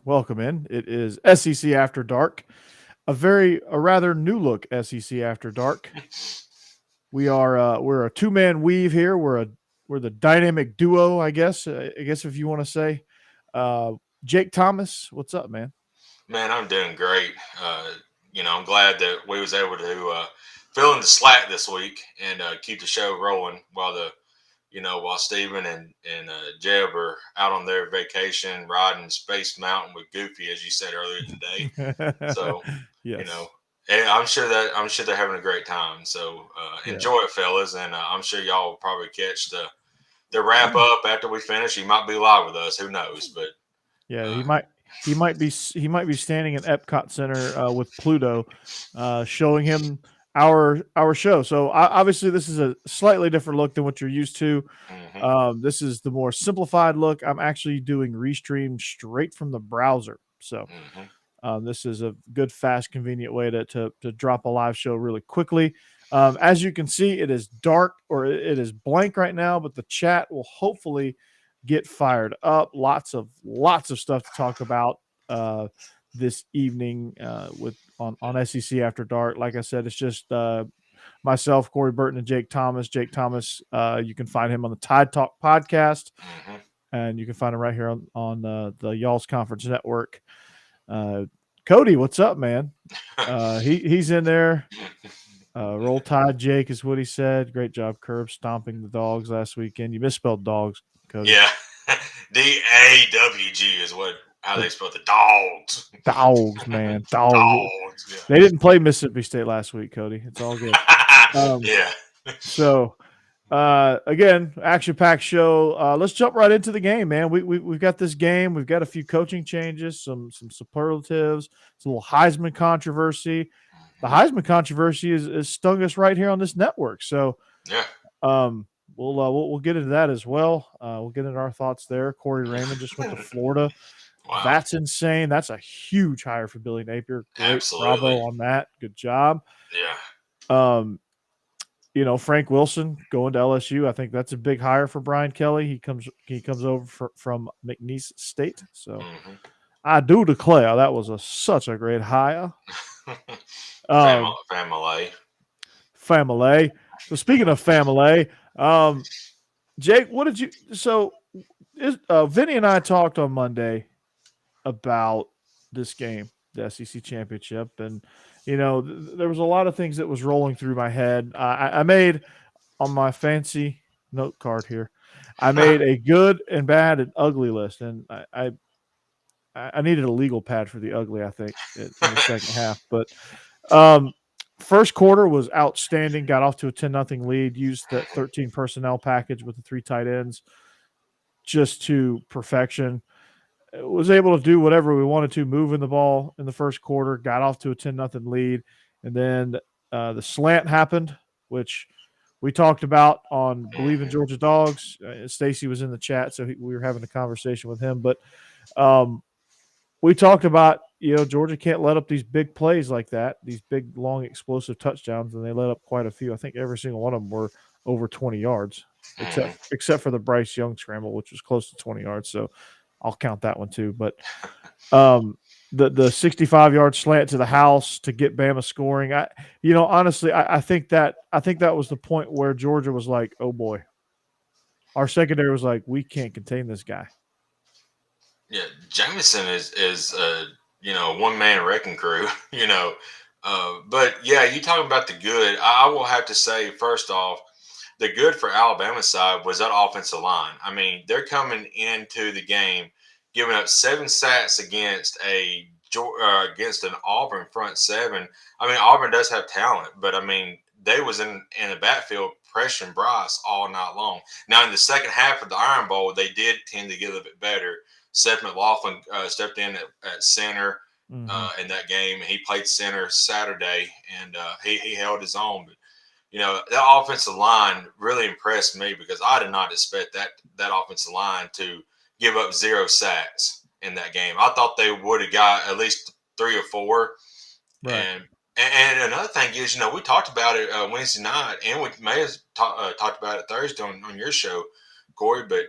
Welcome in. It is SEC After Dark, a rather new look SEC After Dark. We're a two man weave here. We're the dynamic duo, I guess. I guess if you want to say. Uh, Jake Thomas, what's up, man? Man, I'm doing great. I'm glad that we was able to fill in the slack this week and keep the show rolling while Steven and Jeb are out on their vacation riding Space Mountain with Goofy, as you said earlier today. So, you know, Yes. and I'm sure they're having a great time. So Yeah. enjoy it, fellas, and I'm sure y'all will probably catch the wrap Yeah. up after we finish. He might be live with us. Who knows? But Yeah, uh, he might be standing in Epcot Center with Pluto, showing him our show. So obviously, this is a slightly different look than what you're used to. mhm, This is the more simplified look. I'm actually doing restream straight from the browser. So mhm. this is a good, fast, convenient way to drop a live show really quickly. As you can see, it is dark or it is blank right now, but the chat will hopefully get fired up. Lots of stuff to talk about this evening with on SEC After Dark. Like I said, it's just myself, Corey Burton, and Jake Thomas. Jake Thomas, you can find him on the Tide Talk podcast, Mhm. and you can find him right here on the Y'all's Conference Network. Uh, Cody, what's up, man? He's in there. Roll Tide, Jake is what he said. Great job, curb stomping the dogs last weekend. You misspelled dogs, Cody. Yeah, DAWG is what how The they spell the dogs. dogs, man, dogs. Dogs. They didn't play Mississippi State last week, Cody. It's all good. Um, Yeah. so again, action packed show. Let's jump right into the game, man. We've got this game. We've got a few coaching changes, some superlatives, some little Heisman controversy. The Mhm. Heisman controversy is stung us right here on this network. So Yeah. um, we'll get into that as well. We'll get into our thoughts there. Corey Raymond just went to Florida. Wow. That's insane. That's a huge hire for Billy Napier. Great, Absolutely. bravo on that. Good job. Yeah. Um, Frank Wilson going to LSU. I think that's a big hire for Brian Kelly. He comes over from McNeese State. So Hmm. I do declare that was such a great hire. Um, Family. family. So speaking of family, Jake, what did you? So Vinny and I talked on Monday about this game, the SEC championship, and there was a lot of things that was rolling through my head. I made on my fancy note card here. I made a good and bad and ugly list, and I needed a legal pad for the ugly. I think in the second half, but um, first quarter was outstanding. Got off to a 10-0 lead. Used that 13 personnel package with the three tight ends just to perfection. Was able to do whatever we wanted to, moving the ball in the first quarter. Got off to a 10-0 lead, and then the slant happened, which we talked about on Believe in Hmm. Georgia Dogs. Stacy was in the chat, so we were having a conversation with him. But um, we talked about Georgia can't let up these big plays like that, these big long explosive touchdowns, and they let up quite a few. I think every single one of them were over 20 yards, except Hmm. except for the Bryce Young scramble, which was close to 20 yards. So I'll count that one too. But um, the 65-yard slant to the house to get Bama scoring, honestly, I think that was the point where Georgia was like, oh boy, our secondary was like, we can't contain this guy. Yeah. Jameson is one man wrecking crew. But yeah, you talking about the good. I will have to say first off, the good for Alabama's side was that offensive line. I mean, they're coming into the game giving up 7 sacks against an Auburn front seven. I mean, Auburn does have talent, but I mean, they was in the backfield pressuring Bryce all night long. Now, in the second half of the Iron Bowl, they did tend to get a little bit better. Seth McLaughlin stepped in at center Mm-hmm. in that game. He played center Saturday, and he held his own. But that offensive line really impressed me because I did not expect that offensive line to give up 0 sacks in that game. I thought they would have got at least 3 or 4. Right. And another thing is, we talked about it Wednesday night, and we may have talked about it Thursday on your show, Corey. But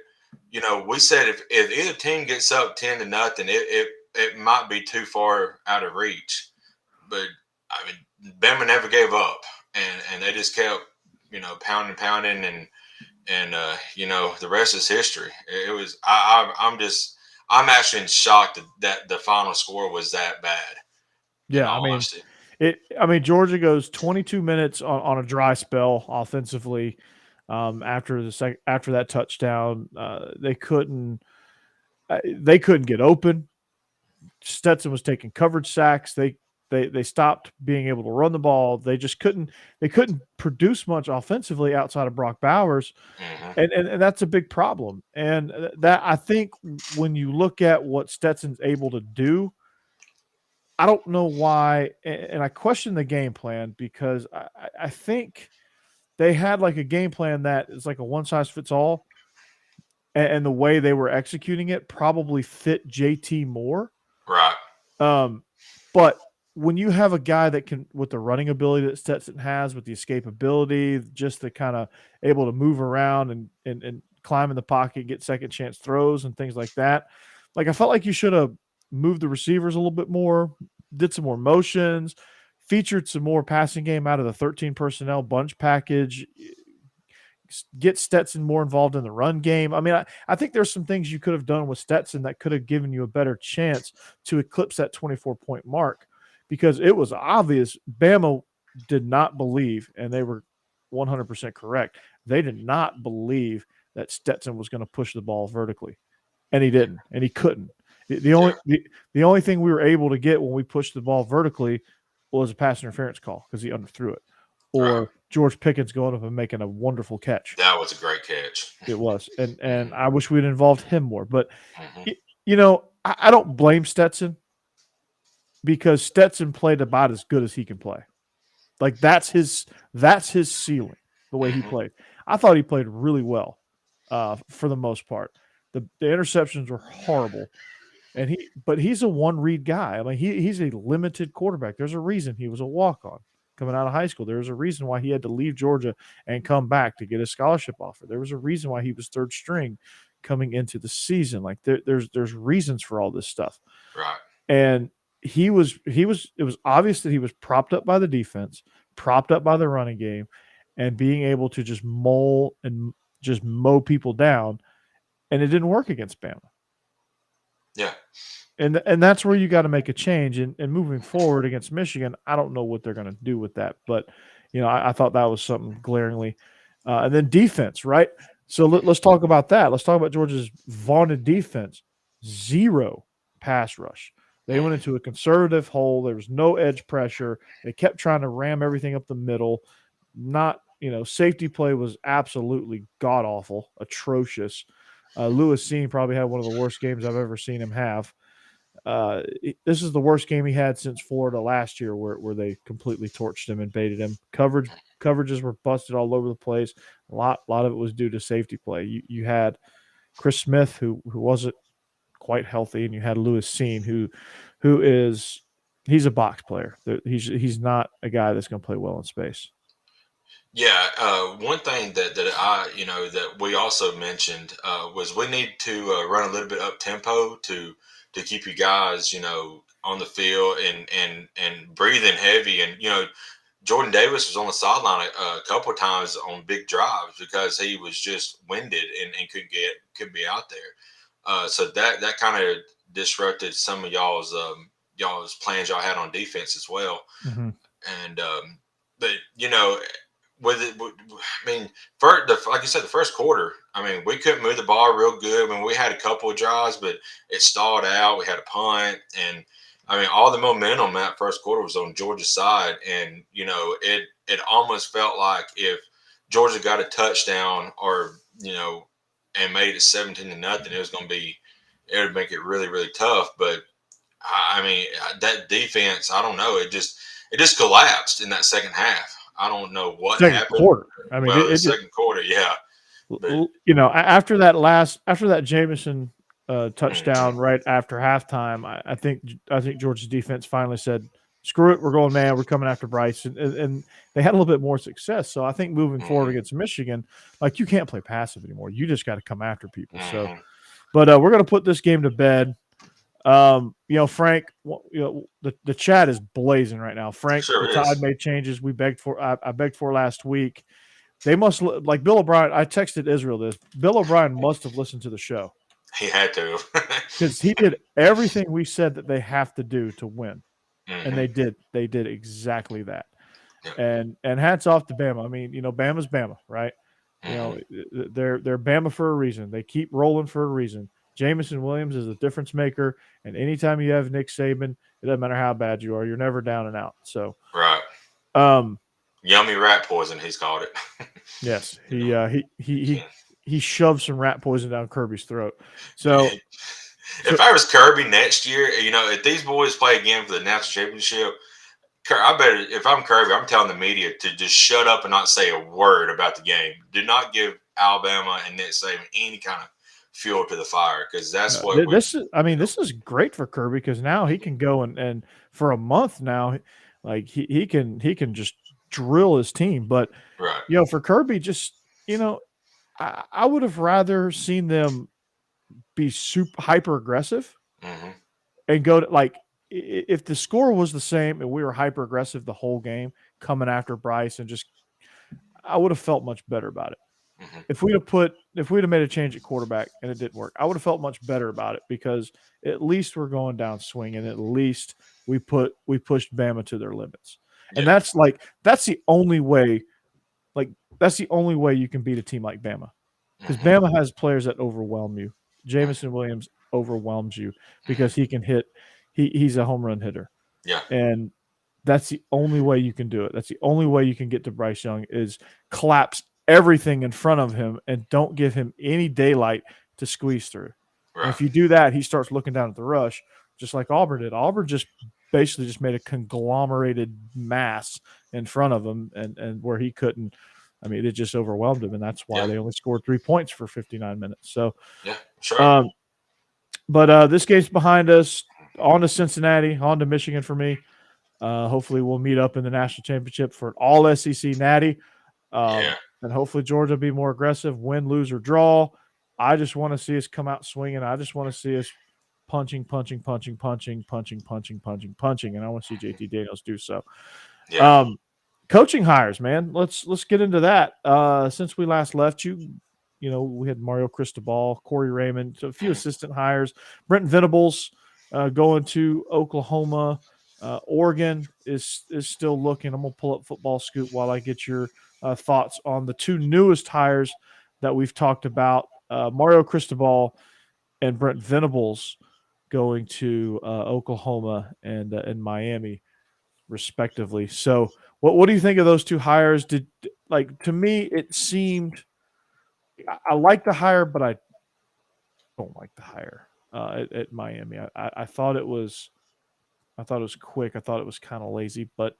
we said if either team gets up 10-0, it might be too far out of reach, but I mean, Bama never gave up, and they just kept pounding, and the rest is history. It was I'm actually in shock that the final score was that bad. In Yeah, I all mean, honesty, Georgia goes 22 minutes on a dry spell offensively. After after that touchdown, they couldn't get open. Stetson was taking coverage sacks. They stopped being able to run the ball. They couldn't produce much offensively outside of Brock Bowers, hmm and that's a big problem. And that I think when you look at what Stetson's able to do, I don't know why, and I question the game plan because I think they had like a game plan that is like a one size fits all, and the way they were executing it probably fit JT more. right. Um, but when you have a guy that can, with the running ability that Stetson has, with the escapability, just the kind of able to move around and climb in the pocket, get second chance throws and things like that. Like I felt like you should have moved the receivers a little bit more, did some more motions, featured some more passing game out of the 13 personnel bunch package, get Stetson more involved in the run game. I mean, I think there's some things you could have done with Stetson that could have given you a better chance to eclipse that 24-point mark, because it was obvious Bama did not believe, and they were 100% correct. They did not believe that Stetson was going to push the ball vertically, and he didn't, and he couldn't. The only thing we were able to get when we pushed the ball vertically was a pass interference call because he underthrew it, Right. or George Pickens going up and making a wonderful catch. That was a great catch. It was, and hmm I wish we'd involved him more. But hmm I don't blame Stetson because Stetson played about as good as he can play. Like that's his ceiling. The way he hmm played, I thought he played really well for the most part. The interceptions were horrible, and he's a one read guy. I mean, he's a limited quarterback. There's a reason he was a walk on coming out of high school. There's a reason why he had to leave Georgia and come back to get a scholarship offer. There was a reason why he was third string coming into the season. Like there's reasons for all this stuff. Right. And he was it was obvious that he was propped up by the defense, propped up by the running game, and being able to just just mow people down. And it didn't work against Bama. Yeah. And that's where you got to make a change. And moving forward against Michigan, I don't know what they're going to do with that. But, I thought that was something glaringly. And then defense, right? So let's talk about that. Let's talk about Georgia's vaunted defense. Zero pass rush. They went into a conservative hole. There was no edge pressure. They kept trying to ram everything up the middle. Safety play was absolutely god-awful, atrocious. Lewis Cine probably had one of the worst games I've ever seen him have. This is the worst game he had since Florida last year, where they completely torched him and baited him. Coverages were busted all over the place. A lot of it was due to safety play. You had Chris Smith who wasn't quite healthy, and you had Lewis Cine he's a box player. He's not a guy that's going to play well in space. Yeah, one thing that we also mentioned was we need to run a little bit up tempo to keep you guys on the field and breathing heavy. And Jordan Davis was on the sideline a couple of times on big drives because he was just winded and could be out there. So that kind of disrupted some of y'all's plans y'all had on defense as well. Mm-hmm. And but with it, I mean, like you said, the first quarter, I mean, we couldn't move the ball real good. I mean, we had a couple of drives, but it stalled out. We had a punt, and I mean, all the momentum that first quarter was on Georgia's side, and it almost felt like if Georgia got a touchdown or and made it 17-0, it would make it really really tough. But I mean, that defense, I don't know, it just collapsed in that second half. I don't know what Second happened. quarter. I mean, Well, the second quarter, yeah. But after that Jameson touchdown right after halftime, I think Georgia's defense finally said, "Screw it, we're going man. We're coming after Bryce," and they had a little bit more success. So I think moving forward against Michigan, like you can't play passive anymore. You just got to come after people. So, but we're going to put this game to bed. Frank, the chat is blazing right now. Frank, Sure the is. Tide made changes. We begged for. I begged for last week. They must like Bill O'Brien. I texted Israel this. Bill O'Brien must have listened to the show He had to. because he did everything we said that they have to do to win, and Hmm. they did. They did exactly that. Yeah. And hats off to Bama. I mean, Bama's Bama, right? Hmm. They're Bama for a reason. They keep rolling for a reason. Jamison Williams is a difference maker, and anytime you have Nick Saban, it doesn't matter how bad you are, you're never down and out. So, Right. um, Yummy rat poison, he's called it. yes, you know, can't. he shoved some rat poison down Kirby's throat. So, If I was Kirby next year, if these boys play again for the national championship, I better, if I'm Kirby, I'm telling the media to just shut up and not say a word about the game. Do not give Alabama and Nick Saban any kind of fuel to the fire, because that's what we, this is, I mean, this is great for Kirby because now he can go and for a month now, like he can just drill his team. But right. for Kirby, just I would have rather seen them be super hyper aggressive Hmm. and go to like if the score was the same and we were hyper aggressive the whole game coming after Bryce and just I would have felt much better about it. Hmm. If we'd have made a change at quarterback and it didn't work, I would have felt much better about it because at least we're going down swinging. At least we pushed Bama to their limits, and Yeah. that's the only way. Like that's the only way you can beat a team like Bama because Hmm. Bama has players that overwhelm you. Jamison Williams overwhelms you Hmm. because he can hit. He's a home run hitter, Yeah. and that's the only way you can do it. That's the only way you can get to Bryce Young is collapse everything in front of him and don't give him any daylight to squeeze through. And Right. if you do that, he starts looking down at the rush, just like Auburn did. Auburn just basically just made a conglomerated mass in front of him, and where he couldn't. I mean, it just overwhelmed him, and that's why Yeah. they only scored 3 points for 59 minutes. So, Yeah. Sure. um, but this game's behind us. On to Cincinnati, on to Michigan for me. Hopefully, we'll meet up in the national championship for an all SEC natty. Yeah. And hopefully, Georgia will be more aggressive, win, lose, or draw. I just want to see us come out swinging. I just want to see us punching, punching, punching, punching, punching, punching, punching, punching. And I want to see JT Daniels do so. Yeah. Um, coaching hires, man. Let's get into that. Since we last left you, we had Mario Cristobal, Corey Raymond, so a few Mhm. assistant hires. Brenton Venables going to Oklahoma. Oregon is still looking. I'm gonna pull up Football Scoop while I get your thoughts on the two newest hires that we've talked about: Mario Cristobal and Brent Venables going to Oklahoma and Miami, respectively. So, what do you think of those two hires? To me, it seemed I like the hire, but I don't like the hire at Miami. I thought it was quick. I thought it was kind of lazy, but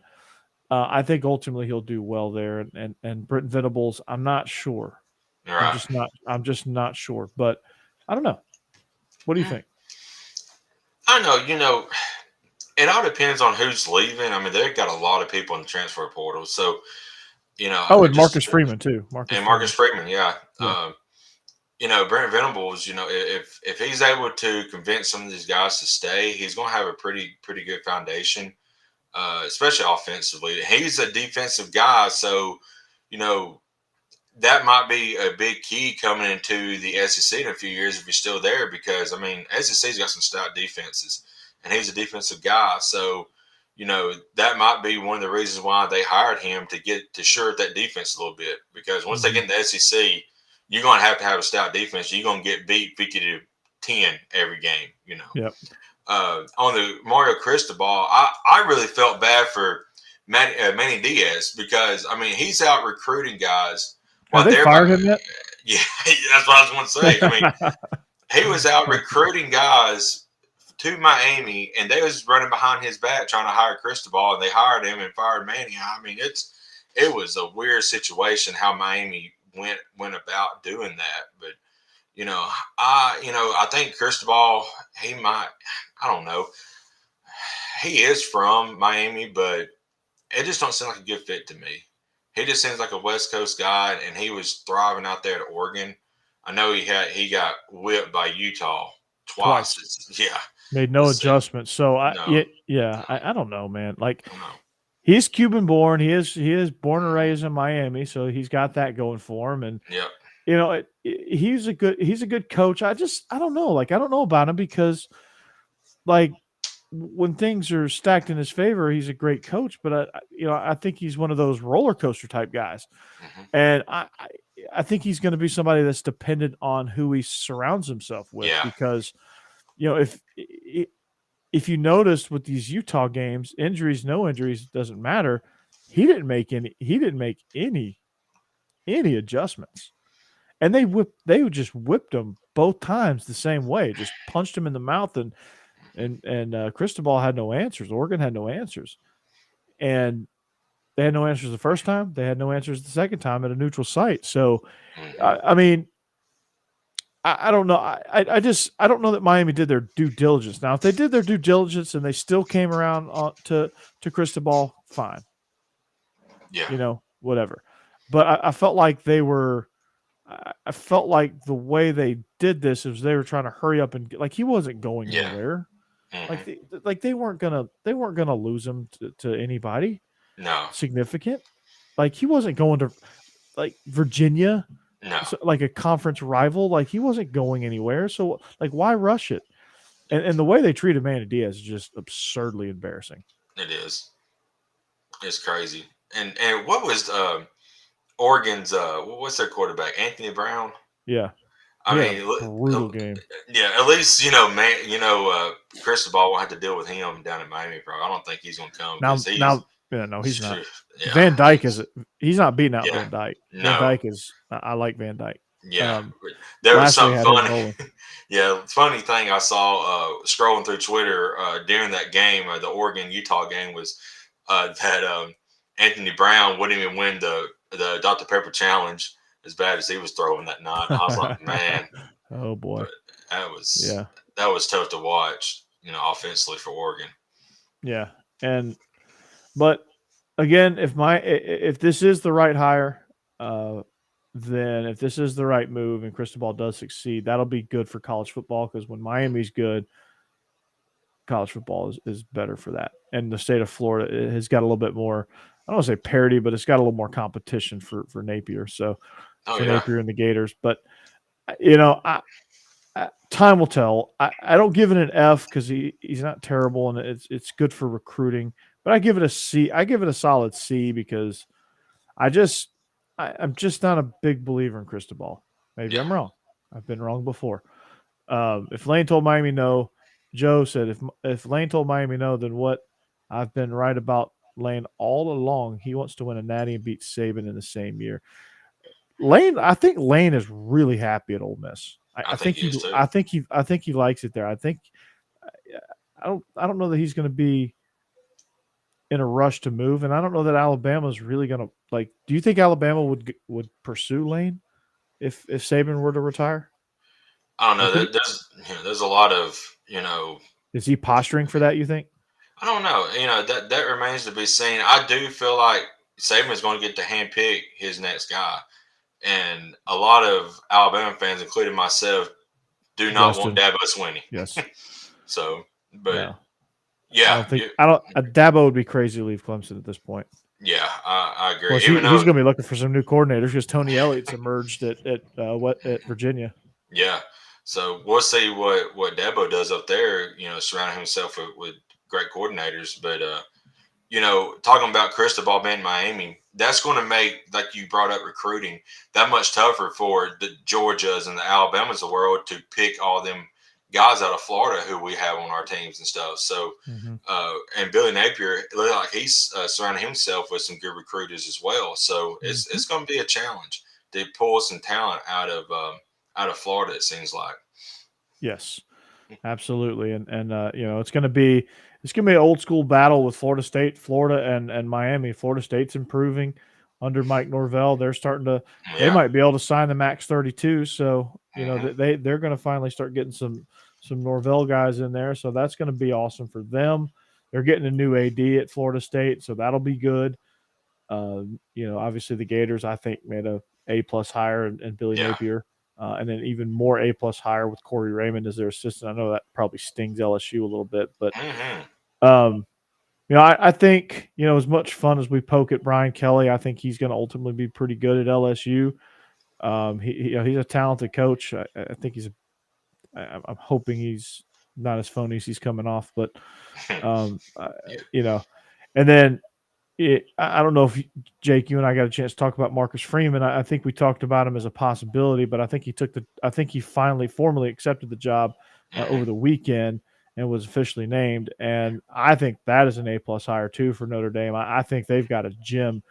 I think ultimately he'll do well there. And Britton Venables, I'm not sure. I'm Right. just not. I'm just not sure. But I don't know. What do you Mm. think? I know. It all depends on who's leaving. I mean, they've got a lot of people in the transfer portal, so Oh, and just Marcus Freeman too. Marcus and Marcus Freeman. Freeman, yeah. Yeah. Brent Venables, if he's able to convince some of these guys to stay, he's going to have a pretty good foundation, especially offensively. He's a defensive guy, so you know that might be a big key coming into the SEC in a few years if he's still there. Because I mean, SEC's got some stout defenses, and he's a defensive guy, so that might be one of the reasons why they hired him to get to shore up that defense a little bit. Because once they Mm-hmm. get in the SEC, you're going to have a stout defense. You're going to get beat 50-10 every game. Yep. On the Mario Cristobal, I really felt bad for Manny Diaz, because I mean he's out recruiting guys Have while they they're fired him yet? yeah, that's what I was going to say. I mean, he was out recruiting guys to Miami, and they was running behind his back trying to hire Cristobal, and they hired him and fired Mania. I mean, it was a weird situation how Miami went about doing that. But I think Cristobal, he might, I don't know, he is from Miami, but it just don't seem like a good fit to me. He just seems like a West Coast guy, and he was thriving out there at Oregon. I know he got whipped by Utah twice. Twice. Yeah. Made no adjustments. So No, I don't know, man. Like no, he's Cuban born. He is born and raised in Miami, so he's got that going for him. And yep, he's a good coach. I don't know. Like I don't know about him because like when things are stacked in his favor, he's a great coach. But I think he's one of those roller coaster type guys, hmm and I think he's going to be somebody that's dependent on who he surrounds himself with yeah, because if you noticed with these Utah games, injuries, no injuries, doesn't matter. He didn't make any adjustments. And they just whipped him both times the same way, just punched him in the mouth and Cristobal had no answers. Oregon had no answers. And they had no answers the first time. They had no answers the second time at a neutral site. So hmm I mean, I don't know. I don't know that Miami did their due diligence. Now, if they did their due diligence and they still came around to Cristobal, fine, yeah, whatever. But I felt like they were. I felt like the way they did this is they were trying to hurry up and like he wasn't going yeah, anywhere. hmm Like they weren't gonna lose him to anybody no, significant. Like he wasn't going to like Virginia, no, so, like a conference rival. Like he wasn't going anywhere. So like why rush it? And the way they treated Manny Diaz is just absurdly embarrassing. it is. It's crazy. And what was Oregon's what's their quarterback? Anthony Brown. Yeah, he I had a mean, brutal game. yeah. At least man. Cristobal won't have to deal with him down in Miami. Probably. I don't think he's going to come because he's Now, yeah, no, he's not. yeah, Van Dyke he's not beating out yeah. Van Dyke. Van No, Dyke is I like Van Dyke. yeah. Um, There was Lashley something had him funny. rolling. Yeah, funny thing I saw scrolling through Twitter during that game, the Oregon Utah game, was that Anthony Brown wouldn't even win the Dr Pepper challenge as bad as he was throwing that night. I was like, man, Oh boy. but that was Yeah. that was tough to watch, offensively for Oregon. Yeah. But again, if this is the right hire, then if this is the right move and Cristobal does succeed, that'll be good for college football because when Miami's good, college football is better for that. And the state of Florida has got a little bit more, I don't want to say parity, but it's got a little more competition for Napier. So Oh for yeah, Napier and the Gators. But time will tell. I don't give it an F because he's not terrible and it's good for recruiting. But I give it a C. I give it a solid C because I just I'm just not a big believer in Cristobal. Maybe yeah. I'm wrong. I've been wrong before. If Lane told Miami no, Joe said if Lane told Miami no, then what? I've been right about Lane all along. He wants to win a Natty and beat Saban in the same year. I think Lane is really happy at Ole Miss. I, I I think think he he, is too. I think he likes it there. I don't know that he's going to be in a rush to move, and I don't know that Alabama's really going to like. Do you think Alabama would pursue Lane if Saban were to retire? I don't know. Like, There's a lot of is he posturing for that? You think? I don't know. That remains to be seen. I do feel like Saban's going to get to handpick his next guy, and a lot of Alabama fans, including myself, do not want Justin, Dabo Swinney. yes, So, but no. I yeah, don't think I don't. Dabo would be crazy to leave Clemson at this point. yeah, I agree. Plus, Even he's though, going to be looking for some new coordinators because Tony Elliott's emerged at Virginia. yeah. So we'll see what Dabo does up there. Surrounding himself with great coordinators. But talking about Cristobal being in Miami, that's going to make, like you brought up, recruiting that much tougher for the Georgias and the Alabamas of the world to pick all them guys out of Florida who we have on our teams and stuff. So, Mm-hmm. and Billy Napier, it looks like he's surrounding himself with some good recruiters as well. So Mm-hmm. it's going to be a challenge to pull some talent out of Florida. It seems like. Yes, absolutely, and it's gonna be an old school battle with Florida State, Florida, and Miami. Florida State's improving under Mike Norvell. They Yeah. might be able to sign the max 32. So hmm they're going to finally start getting some Norvell guys in there. So that's going to be awesome for them. They're getting a new AD at Florida State, so that'll be good. Obviously the Gators I think made a plus hire and Billy Yeah. Napier. and then even more A-plus hire with Corey Raymond as their assistant. I know that probably stings LSU a little bit, but Mm-hmm. um, I think as much fun as we poke at Brian Kelly, I think he's going to ultimately be pretty good at LSU. He's a talented coach. I think I'm hoping he's not as phony as he's coming off, but um, uh, Yeah. you know, and then I don't know if Jake, you and I got a chance to talk about Marcus Freeman. I think we talked about him as a possibility, but I think he finally formally accepted the job Mm-hmm. over the weekend and was officially named. And I think that is an A-plus hire too for Notre Dame. I think they've got a gem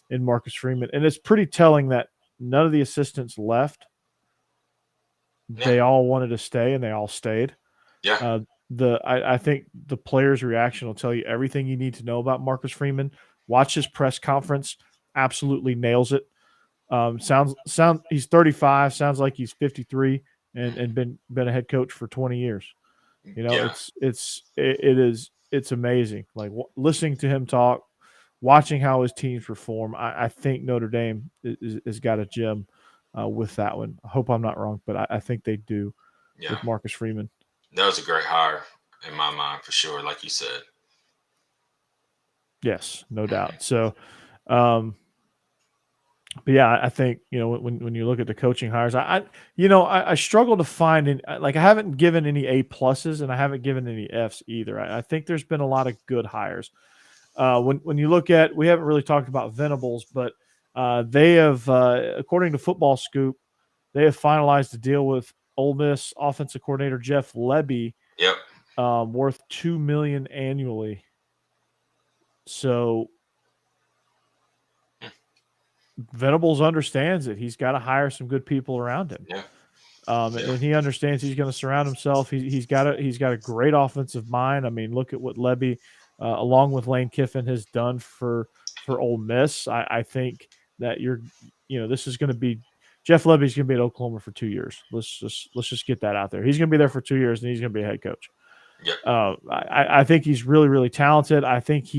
in Marcus Freeman, and it's pretty telling that none of the assistants left. Yeah. They all wanted to stay, and they all stayed. Yeah. Uh, I think the player's reaction will tell you everything you need to know about Marcus Freeman. Watch his press conference; absolutely nails it. He's 35. Sounds like he's 53 and been a head coach for 20 years. Yeah. It's amazing. Like listening to him talk, watching how his teams perform. I think Notre Dame has got a gem with that one. I hope I'm not wrong, but I think they do Yeah. with Marcus Freeman. That was a great hire in my mind for sure, like you said. Yes, no Mm-hmm. doubt. So, um, but yeah, I think when you look at the coaching hires, I struggle to find like I haven't given any A-pluses and I haven't given any Fs either. I think there's been a lot of good hires. When you look at, we haven't really talked about Venables, but they have, according to Football Scoop, they have finalized a deal with Ole Miss offensive coordinator Jeff Lebby, Yep. worth $2 million annually. So Venables understands that he's got to hire some good people around him. Yeah. Yeah. And he understands he's going to surround himself. He's got a great offensive mind. I mean, look at what Lebby, along with Lane Kiffin, has done for Ole Miss. I think that this is going to be Jeff Lebby's going to be at Oklahoma for 2 years. Let's just get that out there. He's going to be there for 2 years, and he's going to be a head coach. Yep. I think he's really, really talented. I think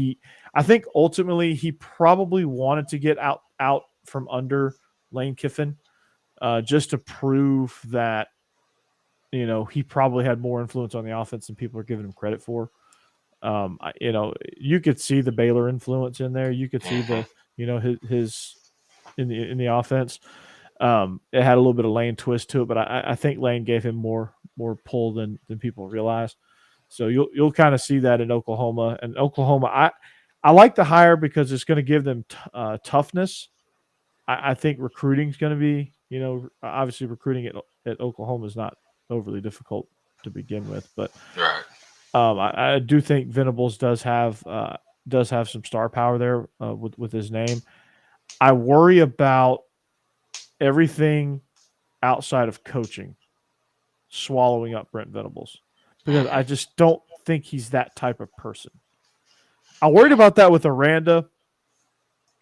ultimately he probably wanted to get out from under Lane Kiffin, just to prove that he probably had more influence on the offense than people are giving him credit for. You could see the Baylor influence in there. You could see Mm-hmm. his in the offense. It had a little bit of Lane twist to it, but I think Lane gave him more pull than people realize. So you'll kind of see that in Oklahoma. And Oklahoma, I like the hire because it's going to give them toughness. I think recruiting is going to be, obviously recruiting at Oklahoma is not overly difficult to begin with, but Right. I do think Venables does have some star power there with his name. I worry about everything outside of coaching swallowing up Brent Venables because I Mm-hmm. just don't think he's that type of person. I worried about that with Aranda,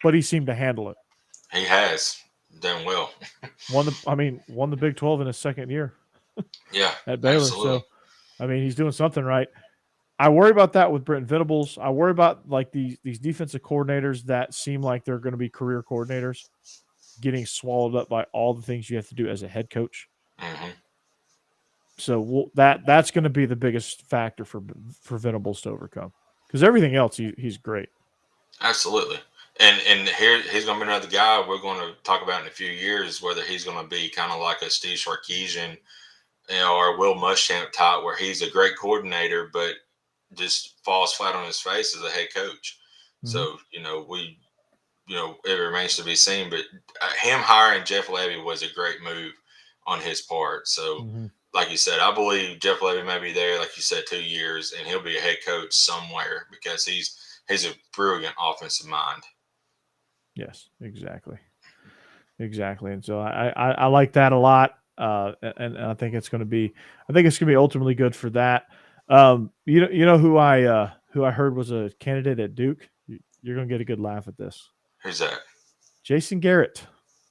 but he seemed to handle it. He has done well. Won the Big 12 in his second year Yeah. at Baylor. Absolutely. So he's doing something right. I worry about that with Brent Venables. I worry about like these defensive coordinators that seem like they're going to be career coordinators getting swallowed up by all the things you have to do as a head coach. Mm-hmm. So that's going to be the biggest factor for Venables to overcome because everything else he's great. Absolutely. And here he's going to be another guy we're going to talk about in a few years, whether he's going to be kind of like a Steve Sarkisian, or Will Muschamp type, where he's a great coordinator, but just falls flat on his face as a head coach. Mm-hmm. So it remains to be seen. But him hiring Jeff Levy was a great move on his part. So, Mm-hmm. like you said, I believe Jeff Levy may be there, like you said, 2 years, and he'll be a head coach somewhere because he's a brilliant offensive mind. Yes, exactly. And so I like that a lot, and I think it's going to be ultimately good for that. You know who I heard was a candidate at Duke. You're going to get a good laugh at this. Who's that? Jason Garrett.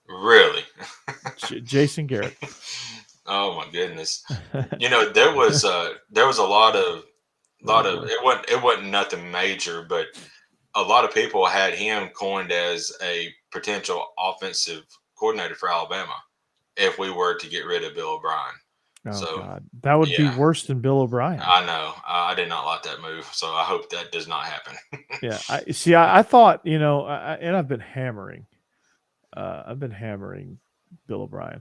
Really? Jason Garrett. Oh my goodness! There was a lot of boy. it wasn't nothing major, but a lot of people had him coined as a potential offensive coordinator for Alabama. if we were to get rid of Bill O'Brien. Oh So God, that would be yeah, worse than Bill O'Brien. I know. I did not like that move, so I hope that does not happen. Yeah, I see. I thought, and I've been hammering. I've been hammering Bill O'Brien.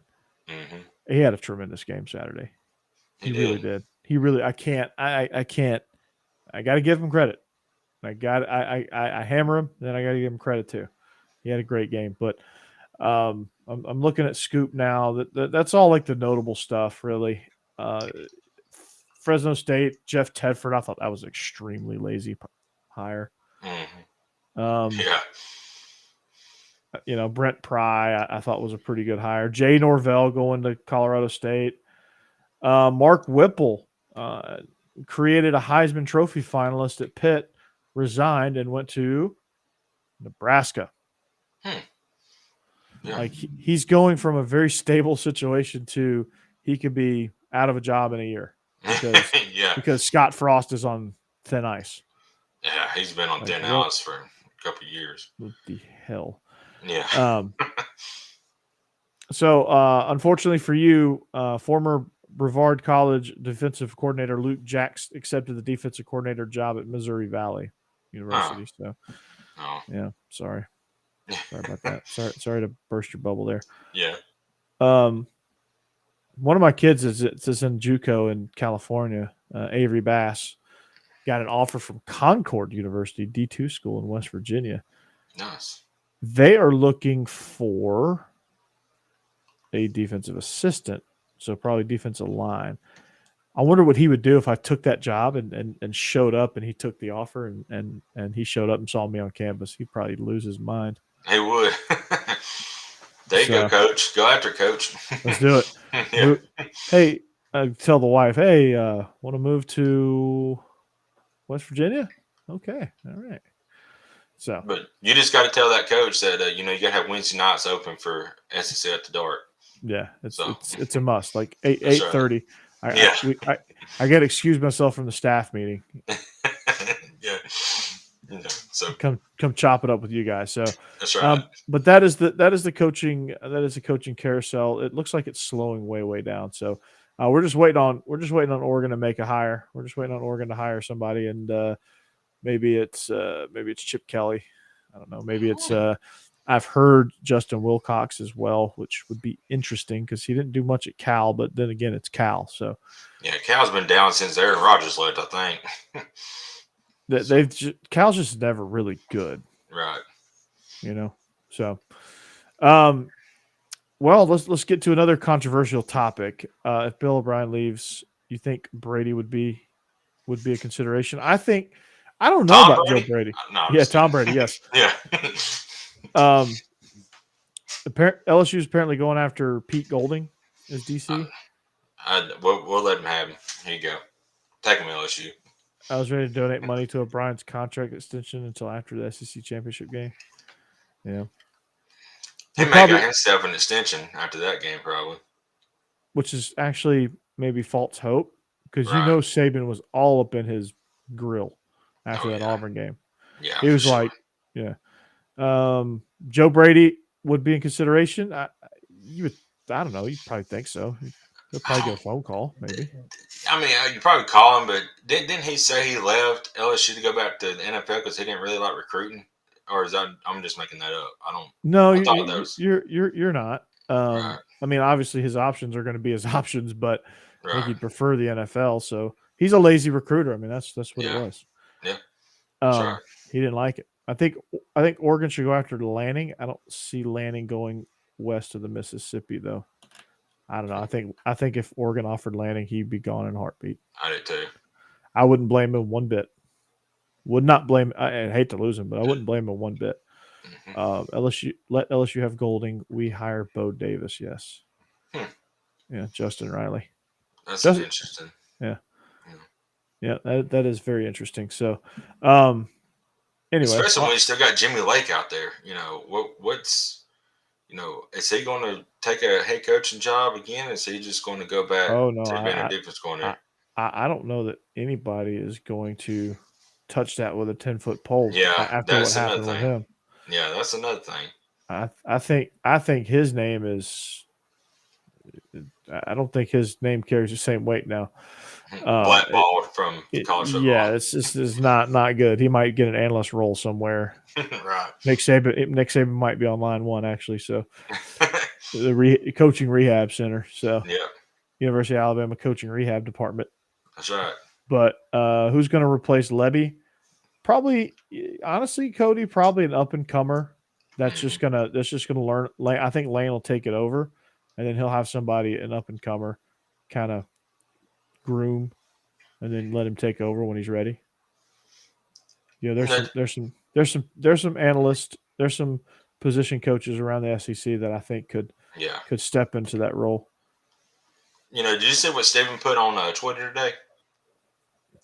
Hmm. He had a tremendous game Saturday. He He really did. did. He really. I can't. I can't. I got to give him credit. I hammer him. Then I got to give him credit too. He had a great game. But I'm looking at Scoop now. That's all like the notable stuff, really. Uh, Fresno State, Jeff Tedford. I thought that was extremely lazy hire. Hmm. Um, Yeah. Brent Pry, I thought was a pretty good hire. Jay Norvell going to Colorado State. Mark Whipple uh, created a Heisman Trophy finalist at Pitt, resigned and went to Nebraska. Hmm. Yeah. Like he's going from a very stable situation to he could be out of a job in a year because Yeah. Scott Frost is on thin ice. Yeah. He's been on Like thin what ice for a couple of years. the hell? Yeah. Um, so unfortunately for you, former Brevard College defensive coordinator Luke Jacks accepted the defensive coordinator job at Missouri Valley Huh. University. So Oh. yeah, sorry about that. Sorry to burst your bubble there. Yeah. Um, one of my kids is in JUCO in California. Avery Bass got an offer from Concord University, D2 school in West Virginia. Nice. They are looking for a defensive assistant, so probably defensive line. I wonder what he would do if I took that job and showed up and he took the offer and he showed up and saw me on campus. He'd probably lose his mind. He would. There you go, So coach. Go after coach. let's do it. Yeah. Hey, tell the wife, hey, want to move to West Virginia? Okay, all right. So But you just got to tell that coach that you got to have Wednesday nights open for SEC at the dark. yeah, So it's a must. Like eight that's eight right. thirty. I Yeah. we I got to excuse myself from the staff meeting. Yeah. So Come chop it up with you guys. So, that's right. but that is the coaching carousel. It looks like it's slowing way down. So we're just waiting on Oregon to make a hire. We're just waiting on Oregon to hire somebody, and maybe it's Chip Kelly. I don't know. Maybe it's I've heard Justin Wilcox as well, which would be interesting because he didn't do much at Cal, but then again, it's Cal. So Yeah, Cal's been down since Aaron Rodgers left, I think. Cal's just never really good, Right. So, well, let's get to another controversial topic. If Bill O'Brien leaves, you think Brady would be a consideration? I don't know Tom about Joe Brady? Brady. No, I'm Yeah, just Tom kidding. Brady. Yes. Yeah. LSU is apparently going after Pete Golding as DC. We'll let him have him. Here you go. Take him, LSU. I was ready to donate money to O'Brien's contract extension until after the SEC championship game. Yeah. He may got himself an extension after that game, probably. Which is actually maybe false hope because Right. Saban was all up in his grill after Oh, that yeah. Auburn game. Yeah, He for was sure. like, yeah. Joe Brady would be in consideration. I don't know. You probably think so. He'll probably get a phone call, maybe. I mean, you probably call him, but didn't he say he left LSU to go back to the NFL because he didn't really like recruiting? Or is that I'm just making that up? I don't. No, I thought that was you're not. right. I mean, obviously his options are going to be his options, but I think Right. he'd prefer the NFL. So he's a lazy recruiter. I mean, that's what it Yeah. was. Yeah. That's right. He didn't like it. I think Oregon should go after Lanning. I don't see Lanning going west of the Mississippi though. I don't know. I think if Oregon offered Lanning, he'd be gone in a heartbeat. I did too. I wouldn't blame him one bit. Would not blame. I hate to lose him, but I wouldn't blame him one bit. Let LSU have Golding. We hire Bo Davis. Yes. Yeah, Justin Riley. That's interesting. Yeah. Yeah, that is very interesting. So, anyway, especially when you still got Jimmy Lake out there. What's is he going to take a head coaching job again? Is he just going to go back oh no, to being a defense coordinator? I don't know that anybody is going to touch that with a 10-foot pole. Yeah, after what happened with him. Yeah, that's another thing. I think his name is I don't think his name carries the same weight now. It, Blackballed from college yeah, football. it's not good. He might get an analyst role somewhere. Right. Nick Saban might be on line one actually. So the coaching rehab center. So Yeah, University of Alabama coaching rehab department. that's right. But who's going to replace Levy? Probably, honestly, Cody, probably an up and comer. Hmm. That's just gonna learn. I think Lane will take it over, and then he'll have somebody an up and comer, kind of groom, and then let him take over when he's ready. You know, there's some analysts, there's some position coaches around the SEC that I think Yeah. could step into that role Did you see what Steven put on Twitter today?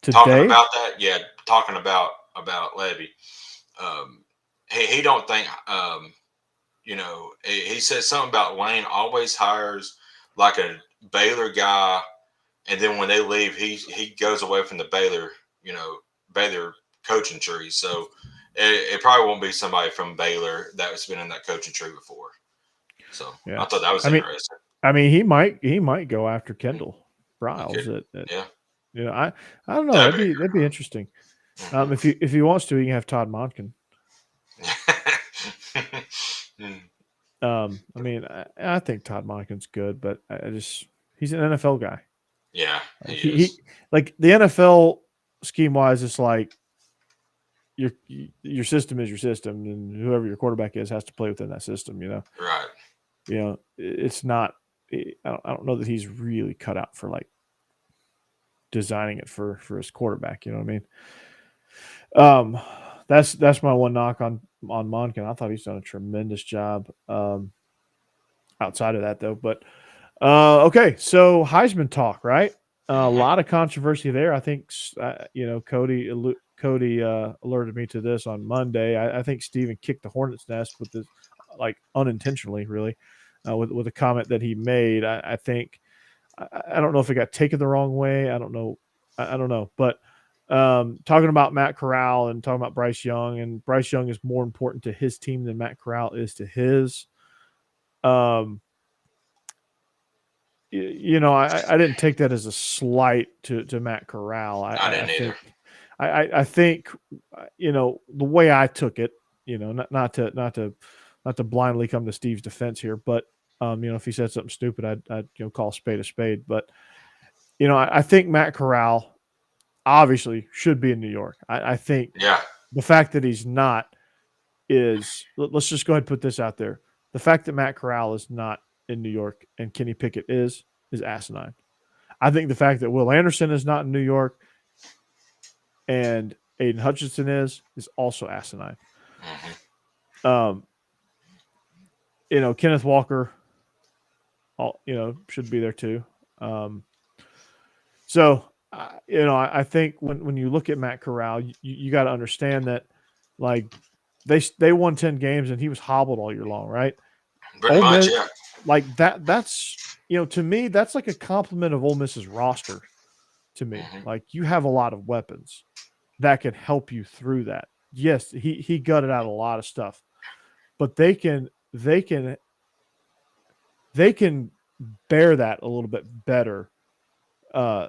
Talking today. about that? Yeah, talking about Levy. Um, he don't think he said something about Lane always hires like a Baylor guy, and then when they leave, he goes away from the Baylor coaching tree. So it probably won't be somebody from Baylor that's been in that coaching tree before. So Yeah, I thought that was I mean, interesting. he might go after Kendall He Briles. could, At yeah, I don't know. that'd That'd be interesting. be. If he wants to, he can have Todd Monken. Mm, I mean, I think Todd Monken's good, but he's an NFL guy. yeah, he Like is. he like the NFL scheme wise, it's like your system is your system, and whoever your quarterback is has to play within that system. Right. It's not. I don't know that he's really cut out for like designing it for his quarterback. You know what I mean? That's my one knock on Monken. I thought he's done a tremendous job. Outside of that, though, but okay, so Heisman talk, right? A Hmm. lot of controversy there. I think Cody alerted me to this on Monday. I think Steven kicked the hornet's nest with this, like unintentionally, really, with a comment that he made. I think I don't know if it got taken the wrong way. I don't know. I don't know, but talking about Matt Corral and talking about Bryce Young, and Bryce Young is more important to his team than Matt Corral is to his. Um, I didn't take that as a slight to Matt Corral. I I didn't either. think I think the way I took it, not to blindly come to Steve's defense here, but if he said something stupid, I'd call a spade. But I think Matt Corral obviously should be in New York. I think Yeah. the fact that he's not let's just go ahead and put this out there. The fact that Matt Corral is not in New York and Kenny Pickett is asinine. I think the fact that Will Anderson is not in New York and Aiden Hutchinson is also asinine. Hmm. Um, Kenneth Walker, should be there too. Um, so, I think when you look at Matt Corral, you got to understand that, like, they won 10 games and he was hobbled all year long, right? Pretty Ole much, Miss, yeah. like that's to me that's like a compliment of Ole Miss's roster. To me, Hmm. like you have a lot of weapons that can help you through that. Yes, he gutted out a lot of stuff, but they can bear that a little bit better, uh,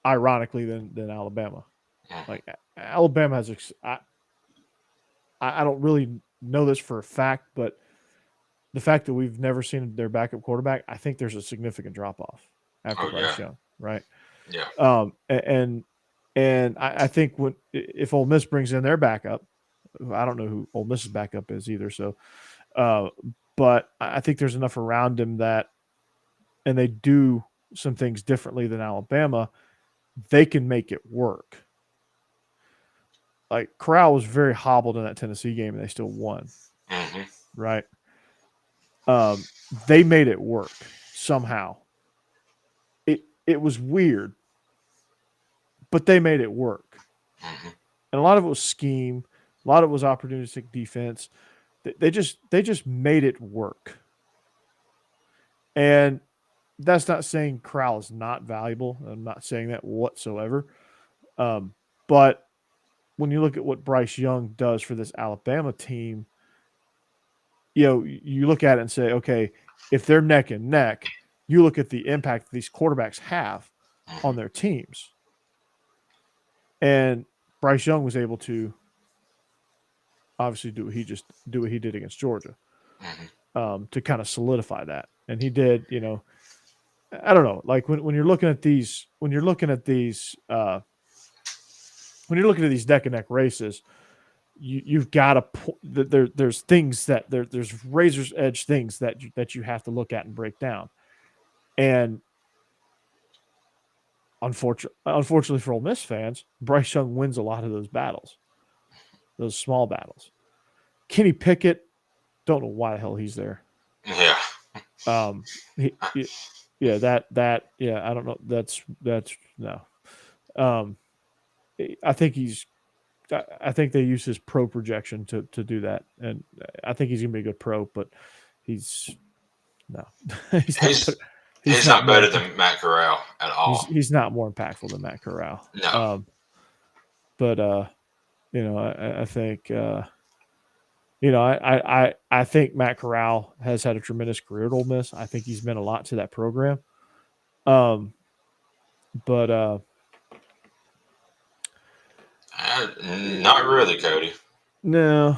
ironically than Alabama. Hmm. Like Alabama has, I don't really know this for a fact, but the fact that we've never seen their backup quarterback, I think there's a significant drop off after Oh yeah, Bryce Young, right? yeah, And I think if Ole Miss brings in their backup, I don't know who Ole Miss's backup is either. So, uh, but I think there's enough around him that, and they do some things differently than Alabama, they can make it work. Like Corral was very hobbled in that Tennessee game, and they still won, hmm, right? They made it work somehow. It was weird, but they made it work. hmm. And a lot of it was scheme, a lot of it was opportunistic defense. They just made it work. And that's not saying Corral is not valuable. I'm not saying that whatsoever. But when you look at what Bryce Young does for this Alabama team, you look at it and say, okay, if they're neck and neck, you look at the impact these quarterbacks have on their teams. And Bryce Young was able to obviously do what he did against Georgia, to kind of solidify that. And he did, I don't know, like when you're looking at these neck and neck races, you've got to there's things that there's razor's edge things that you have to look at and break down. And unfortunately for Ole Miss fans, Bryce Young wins a lot of those battles, those small battles. Kenny Pickett, don't know why the hell he's there. Yeah. I don't know. That's no. I think they use his pro projection to do that, and I think he's gonna be a good pro, but he's not better than Matt Corral at all. He's not more impactful than Matt Corral. No. I think I think Matt Corral has had a tremendous career at Ole Miss. I think he's meant a lot to that program. Not really, Cody. No.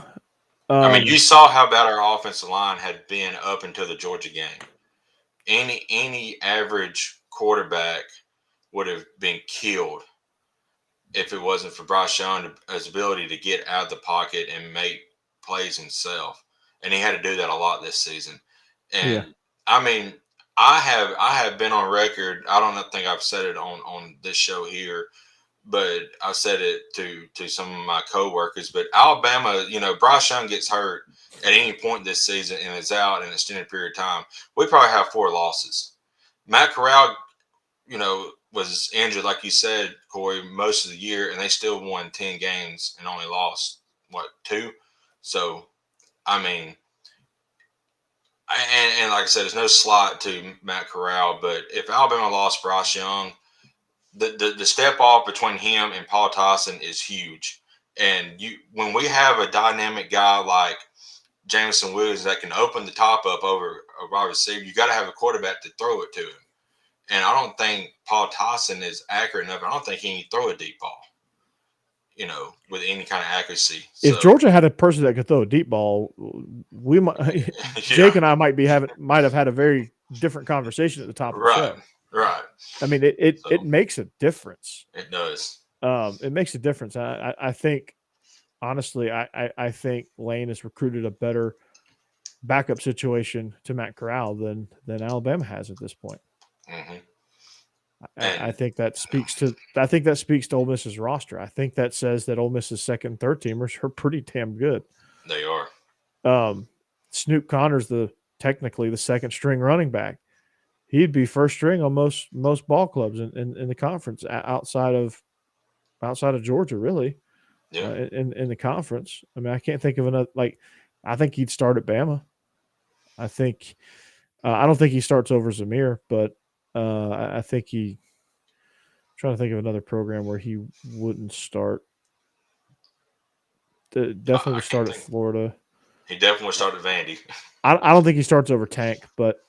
I mean, you saw how bad our offensive line had been up until the Georgia game. Any average quarterback would have been killed if it wasn't for Bryce Young's ability to get out of the pocket and make plays himself. And he had to do that a lot this season. And I mean, I have been on record. I don't think I've said it on this show here, but I said it to some of my coworkers. But Alabama, Bryce Young gets hurt at any point this season and is out in an extended period of time, we probably have 4 losses. Matt Corral, was injured, like you said, Corey, most of the year, and they still won 10 games and only lost, 2? So, I mean, and like I said, there's no slot to Matt Corral, but if Alabama lost Bryce Young, the step off between him and Paul Tyson is huge. And when we have a dynamic guy like Jameson Williams that can open the top up over a wide receiver, you got to have a quarterback to throw it to him. And I don't think Paul Tyson is accurate enough. I don't think he can throw a deep ball, with any kind of accuracy. If Georgia had a person that could throw a deep ball, we might, Jake and I might have had a very different conversation at the top of the show. Right. I mean, it makes a difference. It does. It makes a difference. I think, honestly, I think Lane has recruited a better backup situation to Matt Corral than Alabama has at this point. Mm-hmm. I think that speaks to Ole Miss's roster. I think that says that Ole Miss's second and third teamers are pretty damn good. They are. Snoop Connor's technically the second string running back. He'd be first string on most ball clubs in the conference outside of Georgia, really. Yeah. In the conference. I mean, I can't think of another. I think he'd start at Bama. I think I don't think he starts over Zamir, but I think I'm trying to think of another program where he wouldn't start. Definitely would start at Florida. He definitely would start at Vandy. I don't think he starts over Tank, but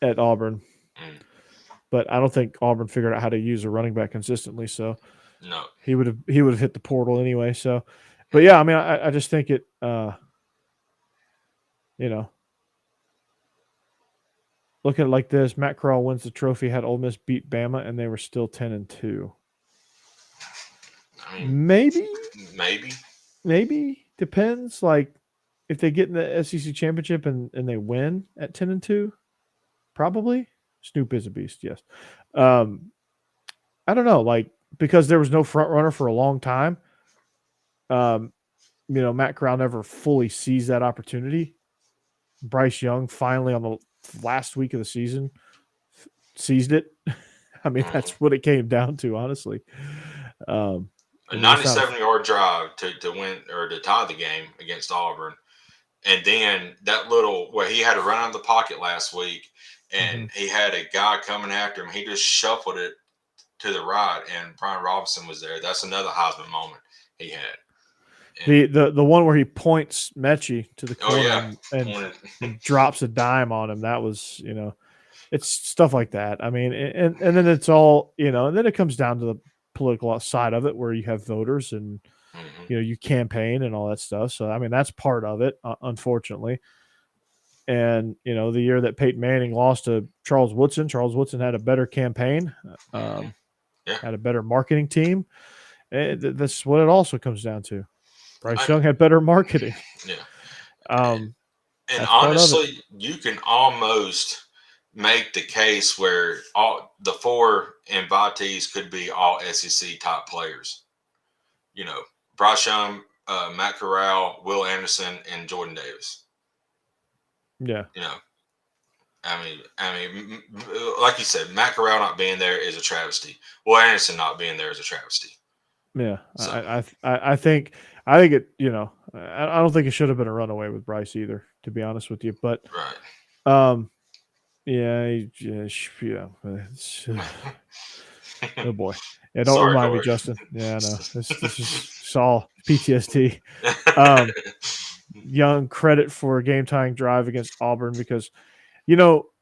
at Auburn. But I don't think Auburn figured out how to use a running back consistently, so no, he would have hit the portal anyway. So, but yeah, I mean, I just think it. Look at it like this: Matt Corral wins the trophy. Had Ole Miss beat Bama, and they were still 10-2. I mean, maybe depends. Like if they get in the SEC championship and they win at 10-2, probably. Snoop is a beast. Yes. I don't know. Like because there was no front runner for a long time. Matt Corral never fully seized that opportunity. Bryce Young finally on the last week of the season seized it. I mean, that's what it came down to, honestly. A 97-yard drive to win or to tie the game against Auburn. And then that he had to run out of the pocket last week and he had a guy coming after him. He just shuffled it to the right and Brian Robinson was there. That's another Heisman moment he had. And the one where he points Mechie to the corner and drops a dime on him. That was, it's stuff like that. I mean, and then it's all, and then it comes down to the political side of it where you have voters and, Hmm. you campaign and all that stuff. So, I mean, that's part of it, unfortunately. And, the year that Peyton Manning lost to Charles Woodson had a better campaign, Hmm. Yeah. had a better marketing team. That's what it also comes down to. Bryce I, Young had better marketing. yeah. Um, And that's part of it. honestly, you can almost make the case where all the four invitees could be all SEC top players. You know, Bryce Young, Matt Corral, Will Anderson, and Jordan Davis. Yeah. You know, like you said, Matt Corral not being there is a travesty. Will Anderson not being there is a travesty. Yeah. So, I think it, I don't think it should have been a runaway with Bryce either, to be honest with you. But, um, yeah, oh boy. Yeah, don't sorry, remind me, Corey. Justin. Yeah, I know. This is all PTSD. Um, Young credit for a game tying drive against Auburn because,